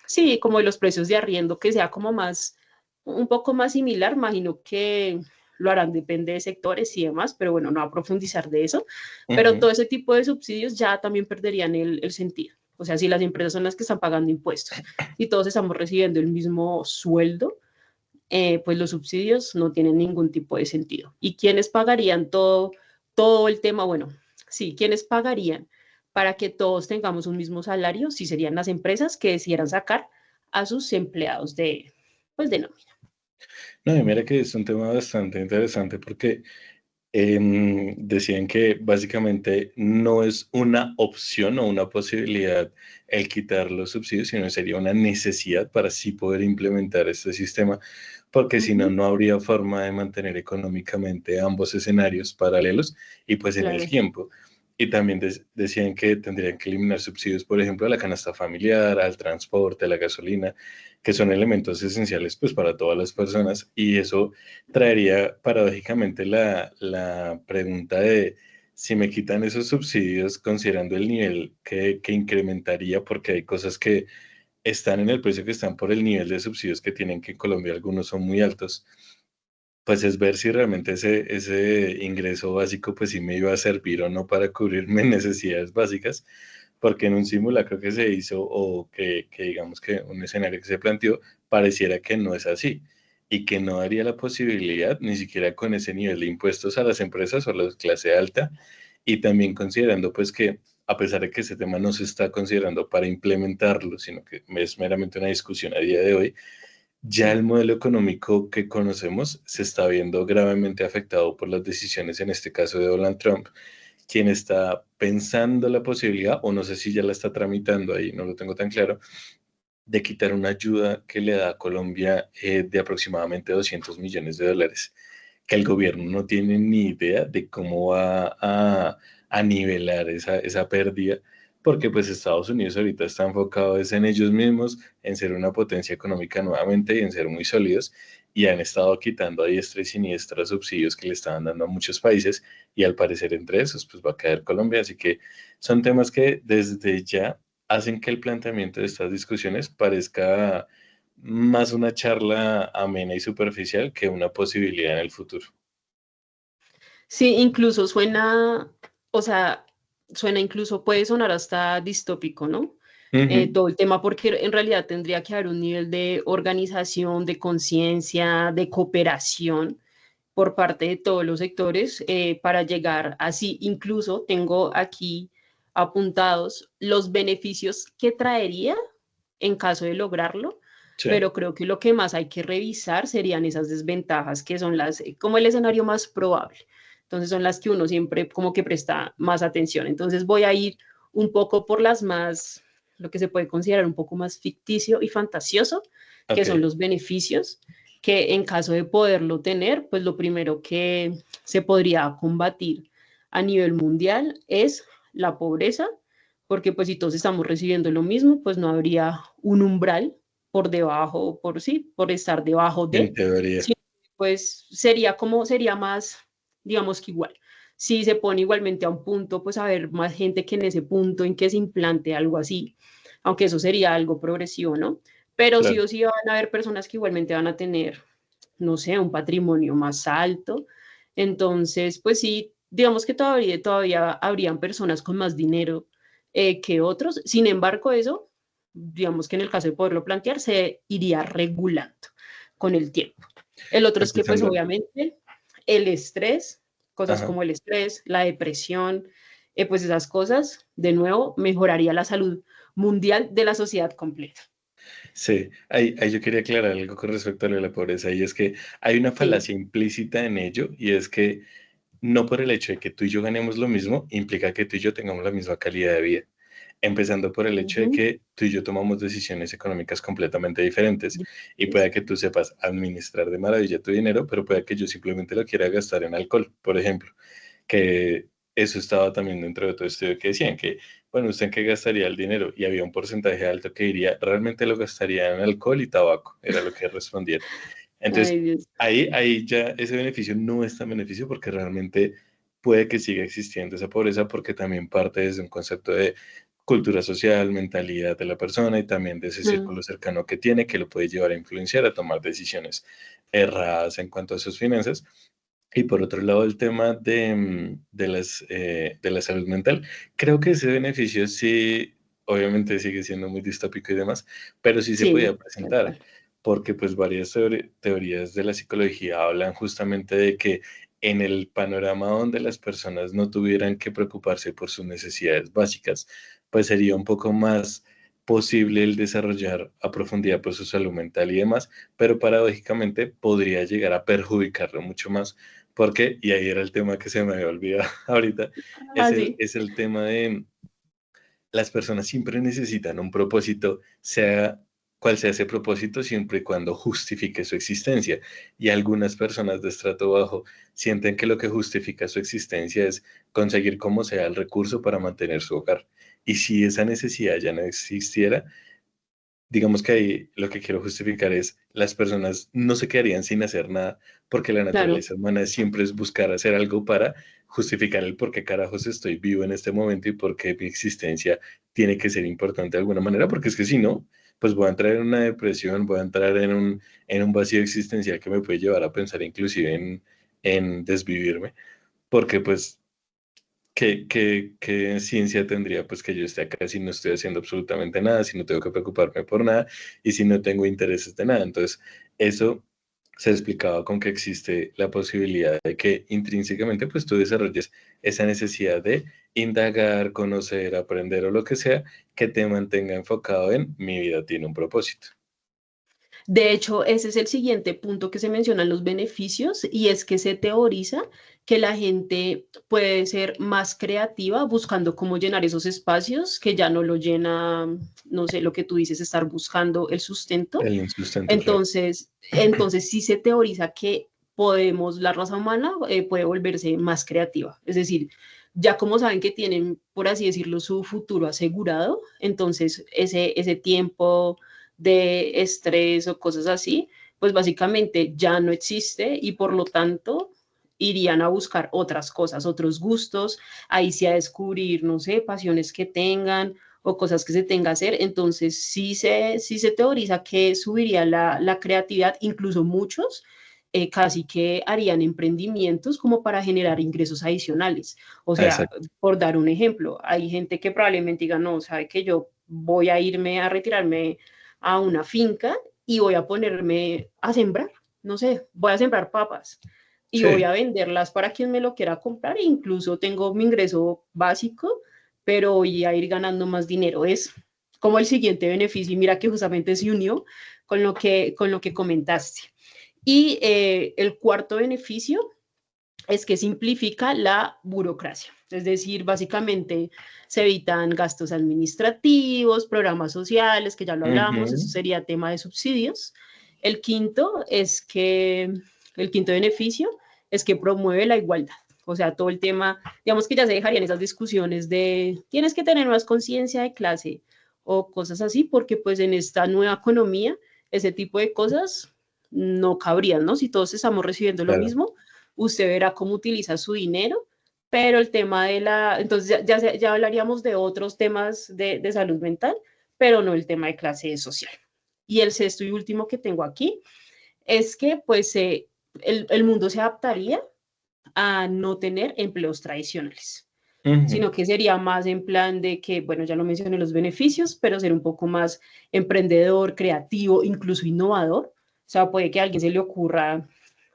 sí, como de los precios de arriendo, que sea como más, un poco más similar, imagino que lo harán, depende de sectores y demás, pero bueno, no va a profundizar de eso, pero Ujú. todo ese tipo de subsidios ya también perderían el sentido. O sea, si las empresas son las que están pagando impuestos y todos estamos recibiendo el mismo sueldo, pues los subsidios no tienen ningún tipo de sentido. ¿Y quiénes pagarían todo el tema? Bueno, sí, ¿quiénes pagarían para que todos tengamos un mismo salario? Sí, serían las empresas que decidieran sacar a sus empleados pues de nómina. No, y mira que es un tema bastante interesante porque decían que básicamente no es una opción o una posibilidad el quitar los subsidios, sino sería una necesidad para sí poder implementar este sistema, porque si no, Ujú, no habría forma de mantener económicamente ambos escenarios paralelos y pues en el claro, tiempo. Y también decían que tendrían que eliminar subsidios, por ejemplo, a la canasta familiar, al transporte, a la gasolina, que son elementos esenciales pues para todas las personas y eso traería paradójicamente la pregunta de si me quitan esos subsidios considerando el nivel que incrementaría, porque hay cosas que están en el precio que están por el nivel de subsidios que tienen, que en Colombia algunos son muy altos, pues es ver si realmente ese ingreso básico pues sí me iba a servir o no para cubrir mis necesidades básicas, porque en un simulacro que se hizo o que digamos que un escenario que se planteó, pareciera que no es así y que no daría la posibilidad, ni siquiera con ese nivel de impuestos a las empresas o a la clase alta, y también considerando pues que a pesar de que ese tema no se está considerando para implementarlo, sino que es meramente una discusión a día de hoy, ya sí. el modelo económico que conocemos se está viendo gravemente afectado por las decisiones, en este caso de Donald Trump, quien está pensando la posibilidad, o no sé si ya la está tramitando ahí, no lo tengo tan claro, de quitar una ayuda que le da a Colombia de aproximadamente $200 millones, que el gobierno no tiene ni idea de cómo va a nivelar esa pérdida, porque pues Estados Unidos ahorita está enfocado es en ellos mismos, en ser una potencia económica nuevamente y en ser muy sólidos, y han estado quitando a diestra y siniestra subsidios que le estaban dando a muchos países, y al parecer entre esos pues va a caer Colombia, así que son temas que desde ya hacen que el planteamiento de estas discusiones parezca más una charla amena y superficial que una posibilidad en el futuro. Sí, incluso suena, o sea, suena incluso, puede sonar hasta distópico, ¿no? Ujú. Todo el tema, porque en realidad tendría que haber un nivel de organización, de conciencia, de cooperación por parte de todos los sectores para llegar así. Incluso tengo aquí apuntados los beneficios que traería en caso de lograrlo, Sí, pero creo que lo que más hay que revisar serían esas desventajas que son las, como el escenario más probable. Entonces son las que uno siempre como que presta más atención. Entonces voy a ir un poco por las más, lo que se puede considerar un poco más ficticio y fantasioso, que ok, son los beneficios, que en caso de poderlo tener, pues lo primero que se podría combatir a nivel mundial es la pobreza, porque pues si todos estamos recibiendo lo mismo, pues no habría un umbral por debajo, por sí, por estar debajo en de, teoría. sino pues sería más digamos que igual. Si se pone igualmente a un punto, pues a haber más gente que en ese punto en que se implante algo así, aunque eso sería algo progresivo, ¿no? Pero sí Claro. o sí van a haber personas que igualmente van a tener, no sé, un patrimonio más alto. Entonces, pues sí, digamos que todavía habrían personas con más dinero que otros. Sin embargo, eso, digamos que en el caso de poderlo plantear, se iría regulando con el tiempo. El otro es que, pues Empezando. obviamente, el estrés, cosas Ajá. como el estrés, la depresión, pues esas cosas, de nuevo, mejoraría la salud mundial de la sociedad completa. Sí, ahí yo quería aclarar algo con respecto a lo de la pobreza, y es que hay una Sí. falacia implícita en ello, y es que no por el hecho de que tú y yo ganemos lo mismo, implica que tú y yo tengamos la misma calidad de vida. Empezando por el hecho de Ujú. que tú y yo tomamos decisiones económicas completamente diferentes, y puede que tú sepas administrar de maravilla tu dinero, pero puede que yo simplemente lo quiera gastar en alcohol, por ejemplo, que eso estaba también dentro de todo estudio que decían que, bueno, ¿usted en qué gastaría el dinero? Y había un porcentaje alto que diría, realmente lo gastaría en alcohol y tabaco, era lo que respondieron. Entonces, Ay, Dios. ahí ya ese beneficio no es tan beneficio porque realmente puede que siga existiendo esa pobreza porque también parte desde un concepto de cultura social, mentalidad de la persona y también de ese Mm, círculo cercano que tiene que lo puede llevar a influenciar a tomar decisiones erradas en cuanto a sus finanzas. Y por otro lado, el tema de la salud mental, creo que ese beneficio sí, obviamente sigue siendo muy distópico y demás, pero sí se sí, podía tal presentar, cual. porque pues varias teorías de la psicología hablan justamente de que en el panorama donde las personas no tuvieran que preocuparse por sus necesidades básicas, pues sería un poco más posible el desarrollar a profundidad pues su salud mental y demás, pero paradójicamente podría llegar a perjudicarlo mucho más porque, y ahí era el tema que se me había olvidado ahorita, Ah, sí. es el tema de las personas siempre necesitan un propósito, sea cual sea ese propósito, siempre y cuando justifique su existencia. Y algunas personas de estrato bajo sienten que lo que justifica su existencia es conseguir como sea el recurso para mantener su hogar. Y si esa necesidad ya no existiera, digamos que ahí lo que quiero justificar es las personas no se quedarían sin hacer nada porque la Claro, naturaleza humana siempre es buscar hacer algo para justificar el por qué carajos estoy vivo en este momento y por qué mi existencia tiene que ser importante de alguna manera, porque es que si no, pues voy a entrar en una depresión, voy a entrar en un vacío existencial que me puede llevar a pensar inclusive en desvivirme, porque pues ¿qué ciencia tendría pues que yo esté acá si no estoy haciendo absolutamente nada, si no tengo que preocuparme por nada y si no tengo intereses de nada? Entonces, eso se explicaba con que existe la posibilidad de que intrínsecamente pues tú desarrolles esa necesidad de indagar, conocer, aprender o lo que sea que te mantenga enfocado en mi vida tiene un propósito. de hecho, ese es el siguiente punto que se mencionan los beneficios y es que se teoriza que la gente puede ser más creativa buscando cómo llenar esos espacios que ya no lo llena, no sé, lo que tú dices, estar buscando el sustento. El insustento, claro. Entonces sí se teoriza que la raza humana puede volverse más creativa. Es decir, ya como saben que tienen, por así decirlo, su futuro asegurado, entonces ese tiempo de estrés o cosas así, pues básicamente ya no existe y por lo tanto irían a buscar otras cosas, otros gustos, ahí sí a descubrir, no sé, pasiones que tengan o cosas que se tenga que hacer. Entonces sí se teoriza que subiría la creatividad, incluso muchos casi que harían emprendimientos como para generar ingresos adicionales. O sea, Exacto. por dar un ejemplo, hay gente que probablemente diga, no, sabe que yo voy a irme a retirarme a una finca y voy a ponerme a sembrar, no sé, voy a sembrar papas y voy Sí, a venderlas para quien me lo quiera comprar e incluso tengo mi ingreso básico, pero voy a ir ganando más dinero. Es como el siguiente beneficio y mira que justamente se unió con lo que comentaste. Y el cuarto beneficio es que simplifica la burocracia. Es decir, básicamente se evitan gastos administrativos, programas sociales, que ya lo hablamos, eso ujú, sería tema de subsidios. El quinto es que, el quinto beneficio es que promueve la igualdad. O sea, todo el tema, digamos que ya se dejarían esas discusiones de tienes que tener más conciencia de clase o cosas así, porque pues en esta nueva economía ese tipo de cosas no cabrían, ¿no? Si todos estamos recibiendo lo claro. mismo, usted verá cómo utiliza su dinero, pero el tema de entonces ya hablaríamos de otros temas de salud mental, pero no el tema de clase social. Y el sexto y último que tengo aquí es que pues el mundo se adaptaría a no tener empleos tradicionales, Ujú. sino que sería más en plan de que, bueno, ya lo mencioné los beneficios, pero ser un poco más emprendedor, creativo, incluso innovador. O sea, puede que a alguien se le ocurra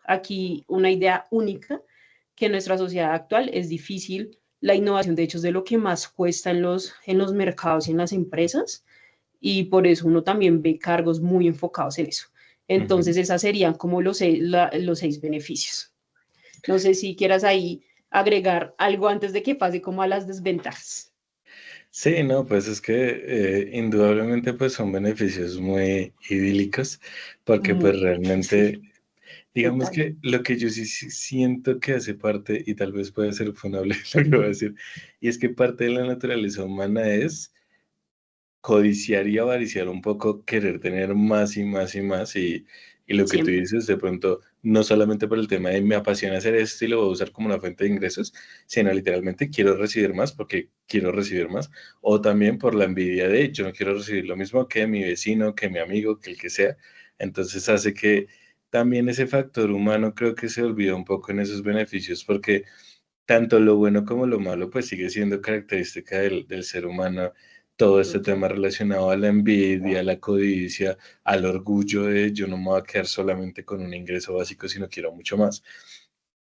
aquí una idea única que en nuestra sociedad actual es difícil la innovación, de hecho, es de lo que más cuesta en los mercados y en las empresas, y por eso uno también ve cargos muy enfocados en eso. Ujú. Entonces, esas serían como los 6 beneficios. No sé si quieras ahí agregar algo antes de que pase como a las desventajas. Sí, no, pues es que indudablemente pues son beneficios muy idílicos porque pues Muy, realmente, sí, digamos total. que lo que yo sí siento que hace parte, y tal vez puede ser funable lo que voy a decir, y es que parte de la naturaleza humana es codiciar y avariciar un poco, querer tener más y más y más, y lo que tú Siempre. dices, de pronto, no solamente por el tema de me apasiona hacer esto y lo voy a usar como una fuente de ingresos, sino literalmente quiero recibir más porque quiero recibir más, o también por la envidia de yo no quiero recibir lo mismo que mi vecino, que mi amigo, que el que sea, entonces hace que también ese factor humano creo que se olvida un poco en esos beneficios porque tanto lo bueno como lo malo, pues sigue siendo característica del ser humano. Todo este Total. tema relacionado a la envidia, a la codicia, al orgullo de yo no me voy a quedar solamente con un ingreso básico, sino quiero mucho más.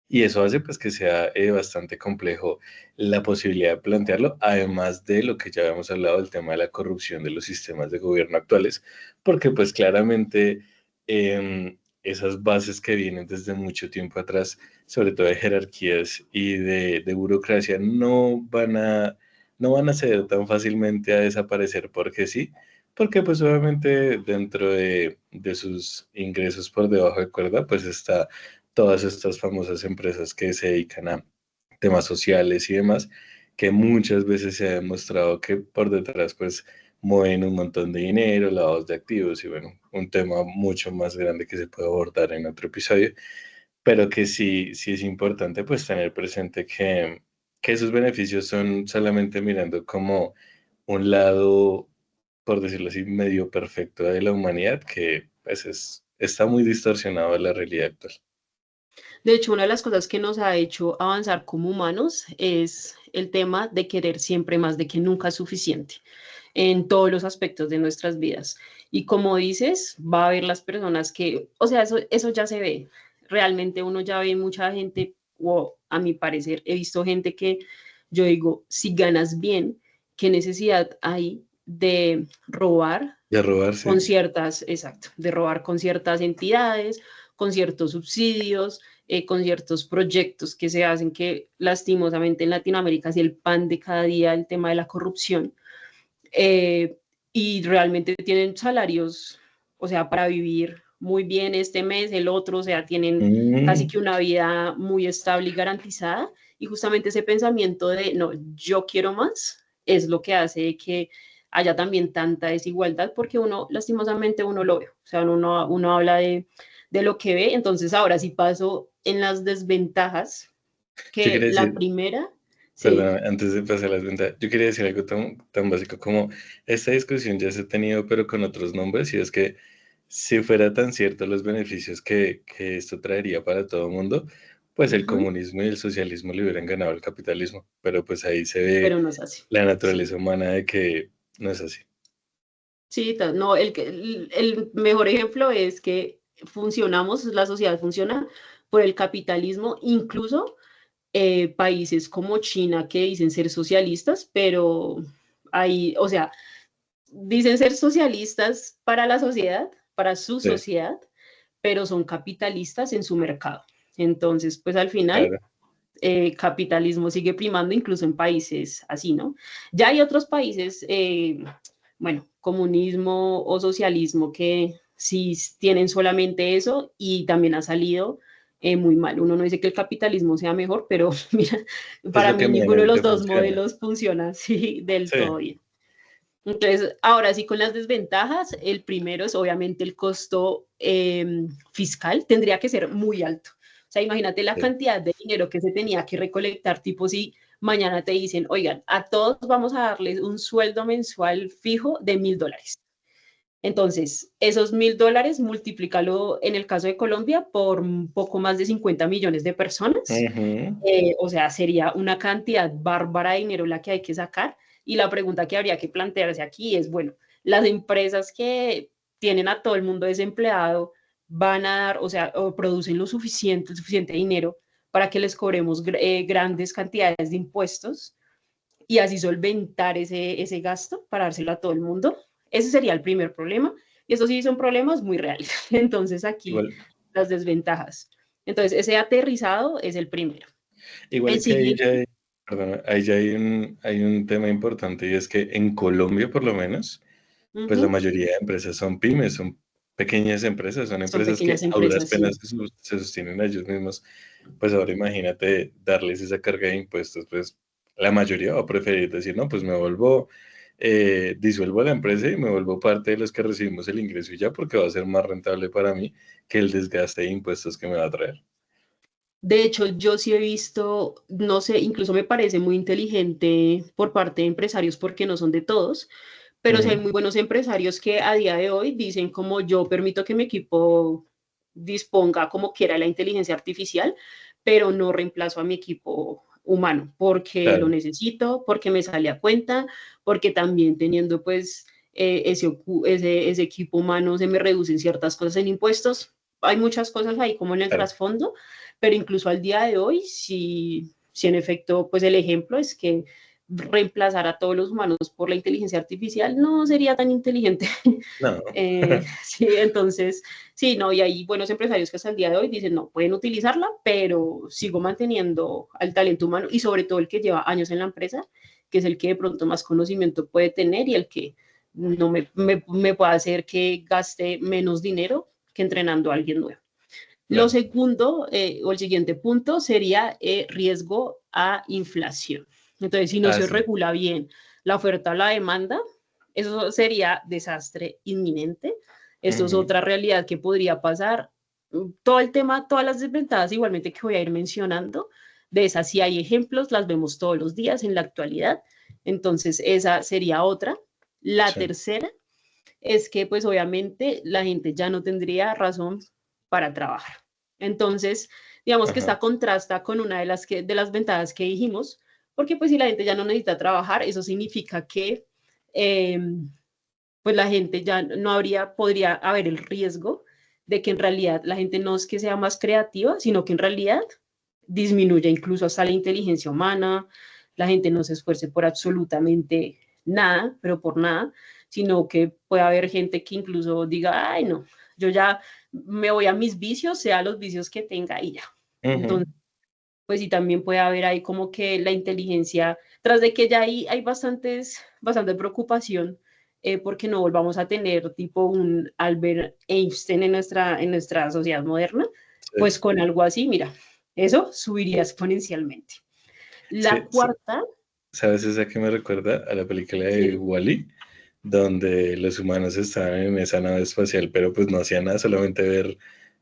Y eso hace pues que sea bastante complejo la posibilidad de plantearlo, además de lo que ya habíamos hablado del tema de la corrupción de los sistemas de gobierno actuales, porque pues claramente esas bases que vienen desde mucho tiempo atrás, sobre todo de jerarquías y de burocracia, no van a ceder tan fácilmente a desaparecer porque sí, porque pues obviamente dentro de sus ingresos por debajo de cuerda, pues está todas estas famosas empresas que se dedican a temas sociales y demás, que muchas veces se ha demostrado que por detrás pues mueven un montón de dinero, lavados de activos y bueno, un tema mucho más grande que se puede abordar en otro episodio, pero que sí es importante pues tener presente que esos beneficios son solamente mirando como un lado, por decirlo así, medio perfecto de la humanidad, que pues está muy distorsionado de la realidad actual. De hecho, una de las cosas que nos ha hecho avanzar como humanos es el tema de querer siempre más, de que nunca es suficiente en todos los aspectos de nuestras vidas. Y como dices, va a haber las personas que, o sea, eso ya se ve. Realmente uno ya ve mucha gente, o a mi parecer, he visto gente que yo digo, si ganas bien, ¿qué necesidad hay de robar De con robarse. ciertas, exacto, de robar con ciertas entidades, con ciertos subsidios, con ciertos proyectos que se hacen que lastimosamente en Latinoamérica es el pan de cada día el tema de la corrupción, eh, y realmente tienen salarios, o sea, para vivir muy bien este mes, el otro, o sea, tienen casi Mm, que una vida muy estable y garantizada, y justamente ese pensamiento de, no, yo quiero más, es lo que hace que haya también tanta desigualdad, porque uno, lastimosamente, uno lo ve, o sea, uno habla de lo que ve, entonces ahora sí paso en las desventajas, yo que quería la decir, primera, sí, perdón, antes de pasar a las ventas, yo quería decir algo tan básico como esta discusión ya se ha tenido, pero con otros nombres, y es que si fuera tan cierto los beneficios que esto traería para todo el mundo, pues el uh-huh, comunismo y el socialismo le hubieran ganado al capitalismo, pero pues ahí se ve pero no es así, la sí. naturaleza humana de que no es así. Sí, no, el mejor ejemplo es que funcionamos, la sociedad funciona por el capitalismo, incluso países como China que dicen ser socialistas, pero hay, o sea, dicen ser socialistas para la sociedad, para su Sí, sociedad, pero son capitalistas en su mercado. Entonces, pues al final, claro. capitalismo sigue primando incluso en países así, ¿no? Ya hay otros países, bueno, comunismo o socialismo que sí tienen solamente eso y también ha salido muy mal. Uno no dice que el capitalismo sea mejor, pero mira, Es para lo que mí ninguno de los mínimamente dos funciona. modelos funciona así del Sí, todo bien. Entonces, ahora sí con las desventajas, el primero es obviamente el costo fiscal, tendría que ser muy alto. O sea, imagínate la Sí. cantidad de dinero que se tenía que recolectar, tipo si mañana te dicen, oigan, a todos vamos a darles un sueldo mensual fijo de $1.000. Entonces, esos $1.000, multiplícalo en el caso de Colombia por un poco más de 50 millones de personas. Ujú. O sea, sería una cantidad bárbara de dinero la que hay que sacar. Y la pregunta que habría que plantearse aquí es, bueno, las empresas que tienen a todo el mundo desempleado van a dar, o sea, o producen lo suficiente, el suficiente dinero para que les cobremos grandes cantidades de impuestos y así solventar ese gasto para dárselo a todo el mundo. Ese sería el primer problema. Y eso sí son problemas muy reales. Entonces aquí Igual, las desventajas. Entonces ese aterrizado es el primero. El igual que ahí ya siguiente, hay, perdona, ahí ya hay un tema importante y es que en Colombia por lo menos, pues la uh-huh, mayoría de empresas son pymes, son pequeñas empresas, son son empresas que pequeñas a duras empresas, penas sí. se sostienen a ellos mismos. Pues ahora imagínate darles esa carga de impuestos, pues la mayoría va a preferir decir, no, pues me vuelvo, disuelvo la empresa y me vuelvo parte de los que recibimos el ingreso y ya, porque va a ser más rentable para mí que el desgaste de impuestos que me va a traer. De hecho, yo sí he visto, no sé, incluso me parece muy inteligente por parte de empresarios porque no son de todos, pero sí hay Ujú, muy buenos empresarios que a día de hoy dicen como yo permito que mi equipo disponga como quiera la inteligencia artificial, pero no reemplazo a mi equipo humano porque lo claro, necesito, porque me sale a cuenta, porque también teniendo pues ese equipo humano se me reducen ciertas cosas en impuestos. Hay muchas cosas ahí como en el claro. trasfondo, pero incluso al día de hoy, si en efecto, pues el ejemplo es que reemplazar a todos los humanos por la inteligencia artificial no sería tan inteligente. No, Sí, entonces, sí, no, y hay buenos empresarios que hasta el día de hoy dicen, no, pueden utilizarla, pero sigo manteniendo al talento humano y sobre todo el que lleva años en la empresa, que es el que de pronto más conocimiento puede tener y el que no me puede hacer que gaste menos dinero que entrenando a alguien nuevo. Lo claro. segundo, o el siguiente punto, sería riesgo a inflación. Entonces, si no Ah, se sí. regula bien la oferta o la demanda, eso sería desastre inminente. Esto es Ujú, otra realidad que podría pasar. Todo el tema, todas las desventajas, igualmente que voy a ir mencionando, de esas sí hay ejemplos, las vemos todos los días en la actualidad. Entonces, esa sería otra. La sí. tercera es que pues obviamente la gente ya no tendría razón para trabajar. Entonces, digamos que Ajá. esta contrasta con una de las ventajas que dijimos, porque pues si la gente ya no necesita trabajar, eso significa que eh, pues la gente ya no habría, podría haber el riesgo de que en realidad la gente no es que sea más creativa, sino que en realidad disminuya incluso hasta la inteligencia humana, la gente no se esfuerce por absolutamente nada, pero por nada, sino que puede haber gente que incluso diga, ay no, yo ya me voy a mis vicios, sea los vicios que tenga y ya. Ujú, Entonces, pues sí, también puede haber ahí como que la inteligencia, tras de que ya hay bastante preocupación porque no volvamos a tener tipo un Albert Einstein en nuestra sociedad moderna, sí. pues con algo así, mira, eso subiría exponencialmente. Sí, La cuarta, ¿sabes esa que me recuerda a la película de sí, Wall-E? Donde los humanos estaban en esa nave espacial, pero pues no hacían nada, solamente ver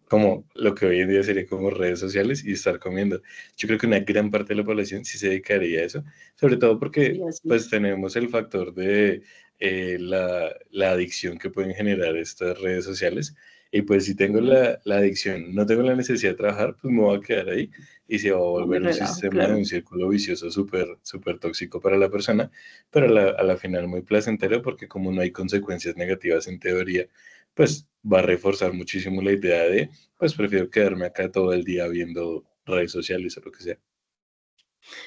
como lo que hoy en día sería como redes sociales y estar comiendo. Yo creo que una gran parte de la población sí se dedicaría a eso, sobre todo porque sería así. pues tenemos el factor de la adicción que pueden generar estas redes sociales. Y pues si tengo Ujú. la adicción, no tengo la necesidad de trabajar, pues me voy a quedar ahí y se va a No me volver un relajo, sistema de claro. un círculo vicioso súper, súper tóxico para la persona, pero a la final muy placentero porque como no hay consecuencias negativas en teoría, pues va a reforzar muchísimo la idea de, pues prefiero quedarme acá todo el día viendo redes sociales o lo que sea.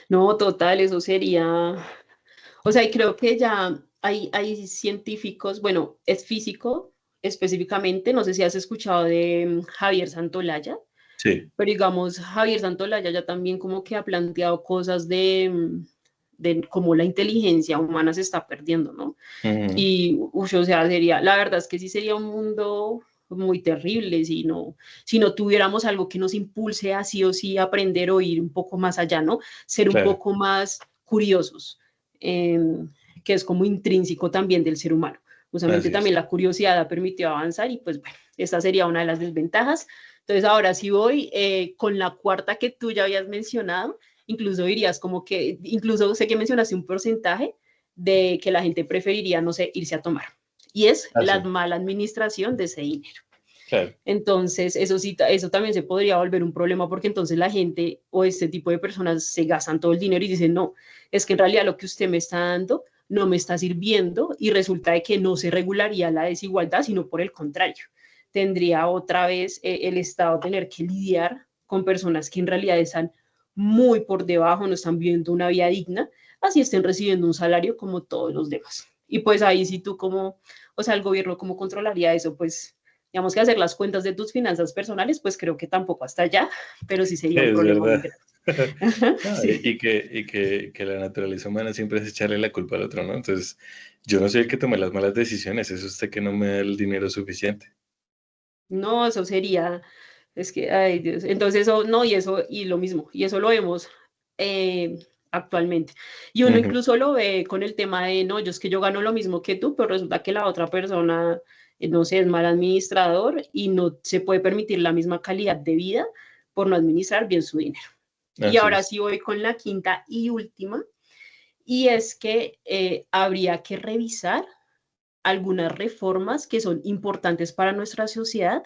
No, total, eso sería, o sea, y creo que ya hay científicos, bueno, es físico específicamente, no sé si has escuchado de Javier Santolaya, Sí. pero digamos, Javier Santolaya ya también como que ha planteado cosas de cómo la inteligencia humana se está perdiendo, ¿no? Ujú, Y, o sea, la verdad es que sí sería un mundo muy terrible si no tuviéramos algo que nos impulse a sí o sí aprender o ir un poco más allá, ¿no? Ser un claro. poco más curiosos, eh, que es como intrínseco también del ser humano. Justamente Así es. también la curiosidad ha permitido avanzar y pues bueno, esta sería una de las desventajas. Entonces ahora sí voy con la cuarta que tú ya habías mencionado, incluso dirías como que, incluso sé que mencionaste un porcentaje de que la gente preferiría, no sé, irse a tomar. Y es Ah, la sí, mala administración de ese dinero. claro. Entonces, eso sí, eso también se podría volver un problema porque entonces la gente o este tipo de personas se gastan todo el dinero y dicen, no, es que en realidad lo que usted me está dando no me está sirviendo y resulta de que no se regularía la desigualdad, sino por el contrario. Tendría otra vez el Estado tener que lidiar con personas que en realidad están muy por debajo, no están viviendo una vida digna, así estén recibiendo un salario como todos los demás. Y pues ahí sí tú como, o sea, el gobierno cómo controlaría eso, pues digamos que hacer las cuentas de tus finanzas personales, pues creo que tampoco hasta allá, pero sí sería un Es problema muy verdad. grande. Ajá, No, sí. que la naturaleza humana siempre es echarle la culpa al otro, ¿no? Entonces, yo no soy el que tome las malas decisiones, es usted que no me da el dinero suficiente. No, eso sería, es que, ay Dios, entonces eso, no, y eso, y lo mismo, y eso lo vemos eh, actualmente. Y uno Ujú. incluso lo ve con el tema de, no, yo es que yo gano lo mismo que tú, pero resulta que la otra persona, no sé, es mal administrador y no se puede permitir la misma calidad de vida por no administrar bien su dinero. Y Así ahora es. sí voy con la quinta y última, y es que habría que revisar algunas reformas que son importantes para nuestra sociedad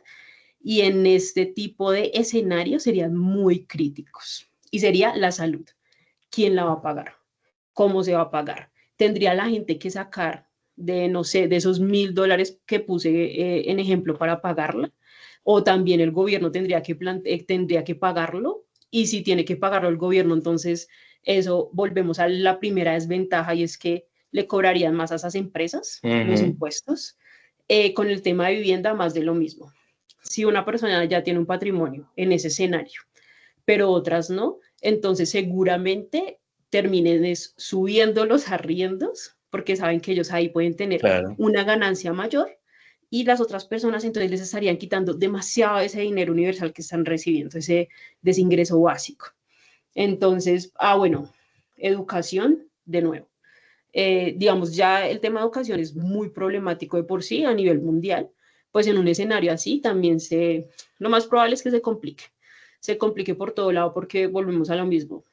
y en este tipo de escenarios serían muy críticos. Y sería la salud. ¿Quién la va a pagar? ¿Cómo se va a pagar? ¿Tendría la gente que sacar de, no sé, de esos $1,000 que puse en ejemplo para pagarla? ¿O también el gobierno tendría que pagarlo? Y si tiene que pagarlo el gobierno, entonces eso volvemos a la primera desventaja y es que le cobrarían más a esas empresas los Ujú. impuestos. Con el tema de vivienda, más de lo mismo. Si una persona ya tiene un patrimonio en ese escenario, pero otras no, entonces seguramente terminen subiendo los arriendos porque saben que ellos ahí pueden tener Claro. una ganancia mayor y las otras personas entonces les estarían quitando demasiado ese dinero universal que están recibiendo, de ese ingreso básico. Entonces, bueno, educación, de nuevo. Digamos, ya el tema de educación es muy problemático de por sí a nivel mundial, pues en un escenario así también lo más probable es que se complique por todo lado porque volvemos a lo mismo.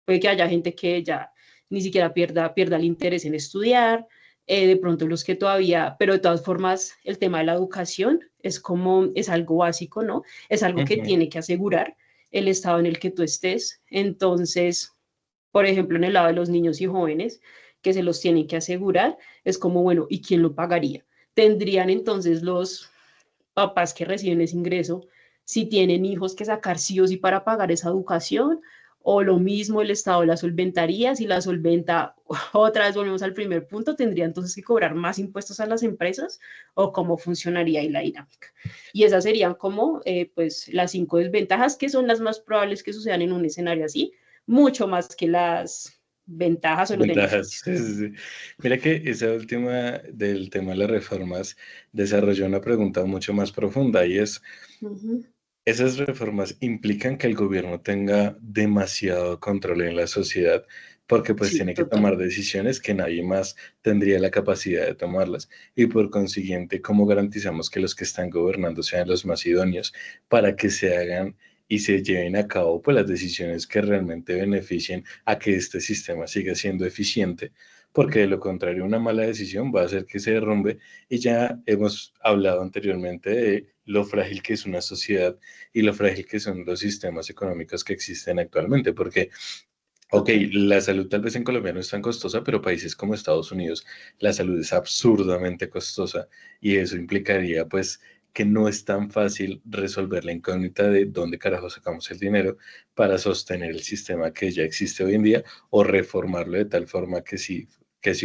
Puede que haya gente que ya ni siquiera pierda el interés en estudiar, de pronto los que todavía, pero de todas formas el tema de la educación es algo básico, ¿no? Es algo que Ujú. tiene que asegurar el estado en el que tú estés. Entonces, por ejemplo, en el lado de los niños y jóvenes, que se los tienen que asegurar, es como, bueno, ¿y quién lo pagaría? ¿Tendrían entonces los papás que reciben ese ingreso, si tienen hijos que sacar sí o sí para pagar esa educación? O lo mismo el Estado la solventaría, si la solventa, otra vez volvemos al primer punto, tendría entonces que cobrar más impuestos a las empresas o cómo funcionaría ahí la dinámica. Y esas serían como pues las 5 desventajas que son las más probables que sucedan en un escenario así, mucho más que las ventajas o los Ventajas. beneficios. Sí, sí, sí. Mira que esa última del tema de las reformas desarrolló una pregunta mucho más profunda y es, Uh -huh. ¿esas reformas implican que el gobierno tenga demasiado control en la sociedad? Porque pues Sí, tiene que total. tomar decisiones que nadie más tendría la capacidad de tomarlas. Y por consiguiente, ¿cómo garantizamos que los que están gobernando sean los más idóneos para que se hagan y se lleven a cabo pues las decisiones que realmente beneficien a que este sistema siga siendo eficiente? Porque de lo contrario, una mala decisión va a hacer que se derrumbe y ya hemos hablado anteriormente de lo frágil que es una sociedad y lo frágil que son los sistemas económicos que existen actualmente, porque, ok, Total. la salud tal vez en Colombia no es tan costosa, pero países como Estados Unidos, la salud es absurdamente costosa y eso implicaría pues que no es tan fácil resolver la incógnita de dónde carajo sacamos el dinero para sostener el sistema que ya existe hoy en día o reformarlo de tal forma que sí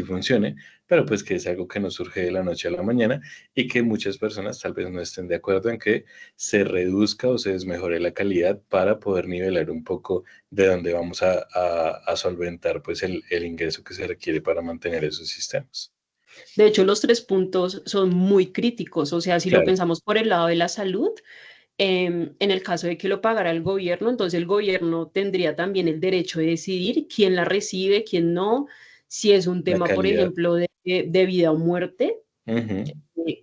funcione, pero pues que es algo que no surge de la noche a la mañana y que muchas personas tal vez no estén de acuerdo en que se reduzca o se desmejore la calidad para poder nivelar un poco de dónde vamos a solventar pues el ingreso que se requiere para mantener esos sistemas. De hecho, los 3 puntos son muy críticos. O sea, si lo Claro, pensamos por el lado de la salud, en el caso de que lo pagara el gobierno, entonces el gobierno tendría también el derecho de decidir quién la recibe, quién no, si es un la tema, por calidad. ejemplo, de vida o muerte, Ujú.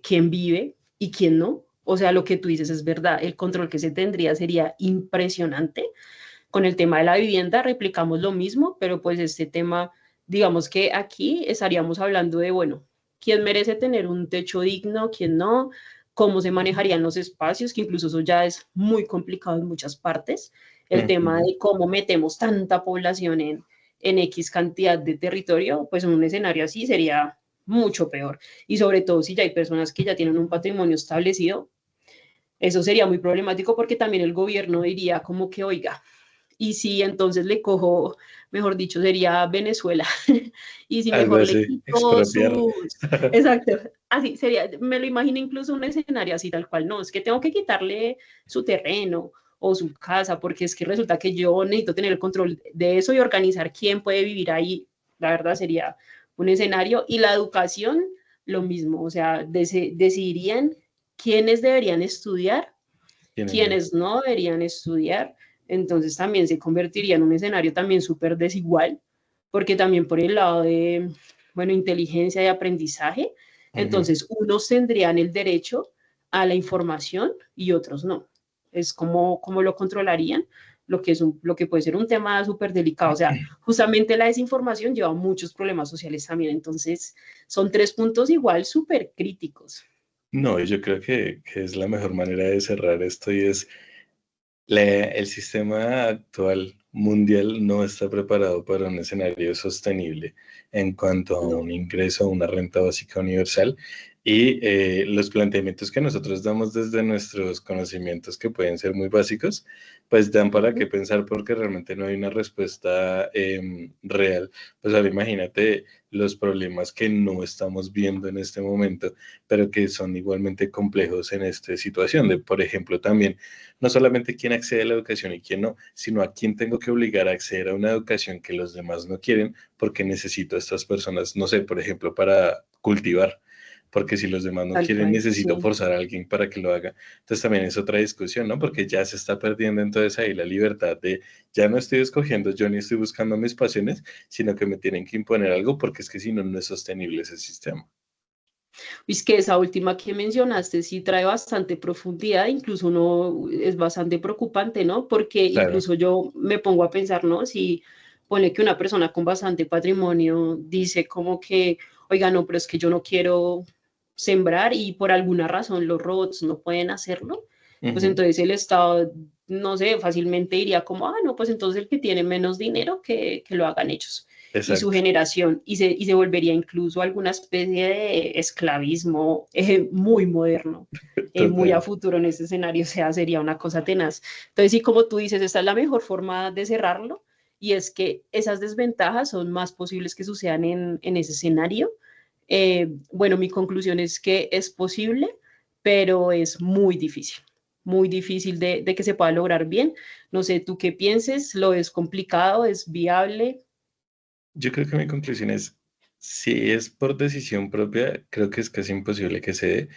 quién vive y quién no. O sea, lo que tú dices es verdad, el control que se tendría sería impresionante. Con el tema de la vivienda replicamos lo mismo, pero pues este tema, digamos que aquí estaríamos hablando de, bueno, ¿quién merece tener un techo digno? ¿Quién no? ¿Cómo se manejarían los espacios? Que incluso eso ya es muy complicado en muchas partes. El tema Ujú. de cómo metemos tanta población en X cantidad de territorio, pues en un escenario así sería mucho peor. Y sobre todo si ya hay personas que ya tienen un patrimonio establecido, eso sería muy problemático porque también el gobierno diría como que, oiga, y si entonces le cojo, mejor dicho, sería Venezuela, y si Algo mejor le así, quito expropiar. sus, exacto, así sería, me lo imagino incluso un escenario así tal cual, no, es que tengo que quitarle su terreno o su casa, porque es que resulta que yo necesito tener el control de eso y organizar quién puede vivir ahí, la verdad sería un escenario, y la educación, lo mismo, o sea, decidirían quiénes deberían estudiar, Tienen no. quienes no deberían estudiar, entonces también se convertiría en un escenario también súper desigual, porque también por el lado de, bueno, inteligencia y aprendizaje, Ujú. entonces unos tendrían el derecho a la información y otros no. Es como lo controlarían, lo que puede ser un tema súper delicado. O sea, justamente la desinformación lleva a muchos problemas sociales también. Entonces, son tres puntos igual súper críticos. No, y yo creo que es la mejor manera de cerrar esto y es el sistema actual mundial no está preparado para un escenario sostenible en cuanto a No. un ingreso, a una renta básica universal y los planteamientos que nosotros damos desde nuestros conocimientos que pueden ser muy básicos, pues dan Uh para qué -huh. pensar porque realmente no hay una respuesta real. Pues ahora imagínate los problemas que no estamos viendo en este momento, pero que son igualmente complejos en esta situación de, por ejemplo, también no solamente quién accede a la educación y quién no, sino a quién tengo que obligar a acceder a una educación que los demás no quieren porque necesito a estas personas, no sé, por ejemplo, para cultivar. Porque si los demás no Tal quieren, cual, necesito sí. forzar a alguien para que lo haga. Entonces también es otra discusión, ¿no? Porque ya se está perdiendo entonces ahí la libertad de, ya no estoy escogiendo yo ni estoy buscando mis pasiones, sino que me tienen que imponer algo porque es que si no, no es sostenible ese sistema. Es que esa última que mencionaste sí trae bastante profundidad, incluso uno es bastante preocupante, ¿no? Porque Claro. incluso yo me pongo a pensar, ¿no? Si pone que una persona con bastante patrimonio dice como que, oiga, no, pero es que yo no quiero sembrar y por alguna razón los robots no pueden hacerlo, pues Ujú. entonces el Estado, no sé, fácilmente diría como, ah, no, pues entonces el que tiene menos dinero que lo hagan ellos y su Exacto. generación, y se volvería incluso alguna especie de esclavismo muy moderno, muy a Total. futuro en ese escenario, o sea, sería una cosa tenaz. Entonces, sí, como tú dices, esta es la mejor forma de cerrarlo, y es que esas desventajas son más posibles que sucedan en ese escenario. Bueno, mi conclusión es que es posible, pero es muy difícil de que se pueda lograr bien. No sé, tú qué pienses, lo es complicado, es viable. Yo creo que mi conclusión es, si es por decisión propia, creo que es casi imposible que se dé.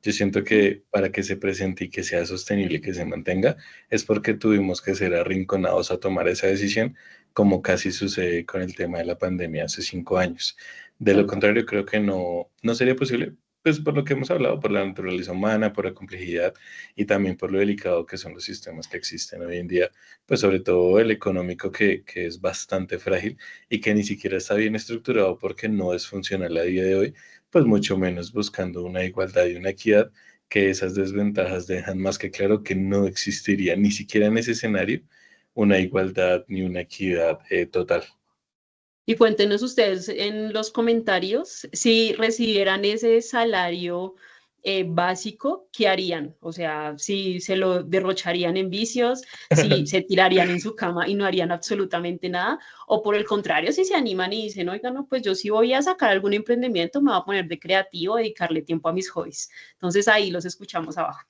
Yo siento que para que se presente y que sea sostenible y que se mantenga, es porque tuvimos que ser arrinconados a tomar esa decisión, como casi sucede con el tema de la pandemia hace 5 años. De lo Tal cual. contrario, creo que no sería posible, pues por lo que hemos hablado, por la naturaleza humana, por la complejidad y también por lo delicado que son los sistemas que existen hoy en día, pues sobre todo el económico que es bastante frágil y que ni siquiera está bien estructurado porque no es funcional a día de hoy, pues mucho menos buscando una igualdad y una equidad, que esas desventajas dejan más que claro que no existiría ni siquiera en ese escenario una igualdad ni una equidad total. Y cuéntenos ustedes en los comentarios si recibieran ese salario básico, ¿qué harían? O sea, si se lo derrocharían en vicios, si se tirarían en su cama y no harían absolutamente nada, o por el contrario, si se animan y dicen, oiga, no, pues yo sí voy a sacar algún emprendimiento, me voy a poner de creativo, dedicarle tiempo a mis hobbies. Entonces ahí los escuchamos abajo.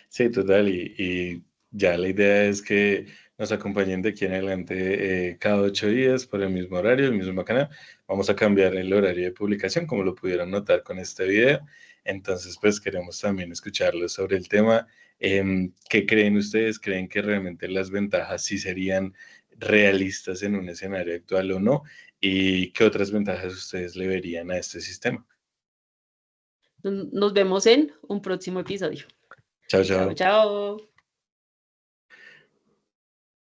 Sí, total, y ya la idea es que nos acompañen de aquí en adelante cada 8 días por el mismo horario, el mismo canal. Vamos a cambiar el horario de publicación, como lo pudieron notar con este video. Entonces, pues queremos también escucharlos sobre el tema. ¿Qué creen ustedes? ¿Creen que realmente las ventajas sí serían realistas en un escenario actual o no? ¿Y qué otras ventajas ustedes le verían a este sistema? Nos vemos en un próximo episodio. Chao, Chao, chao. chao.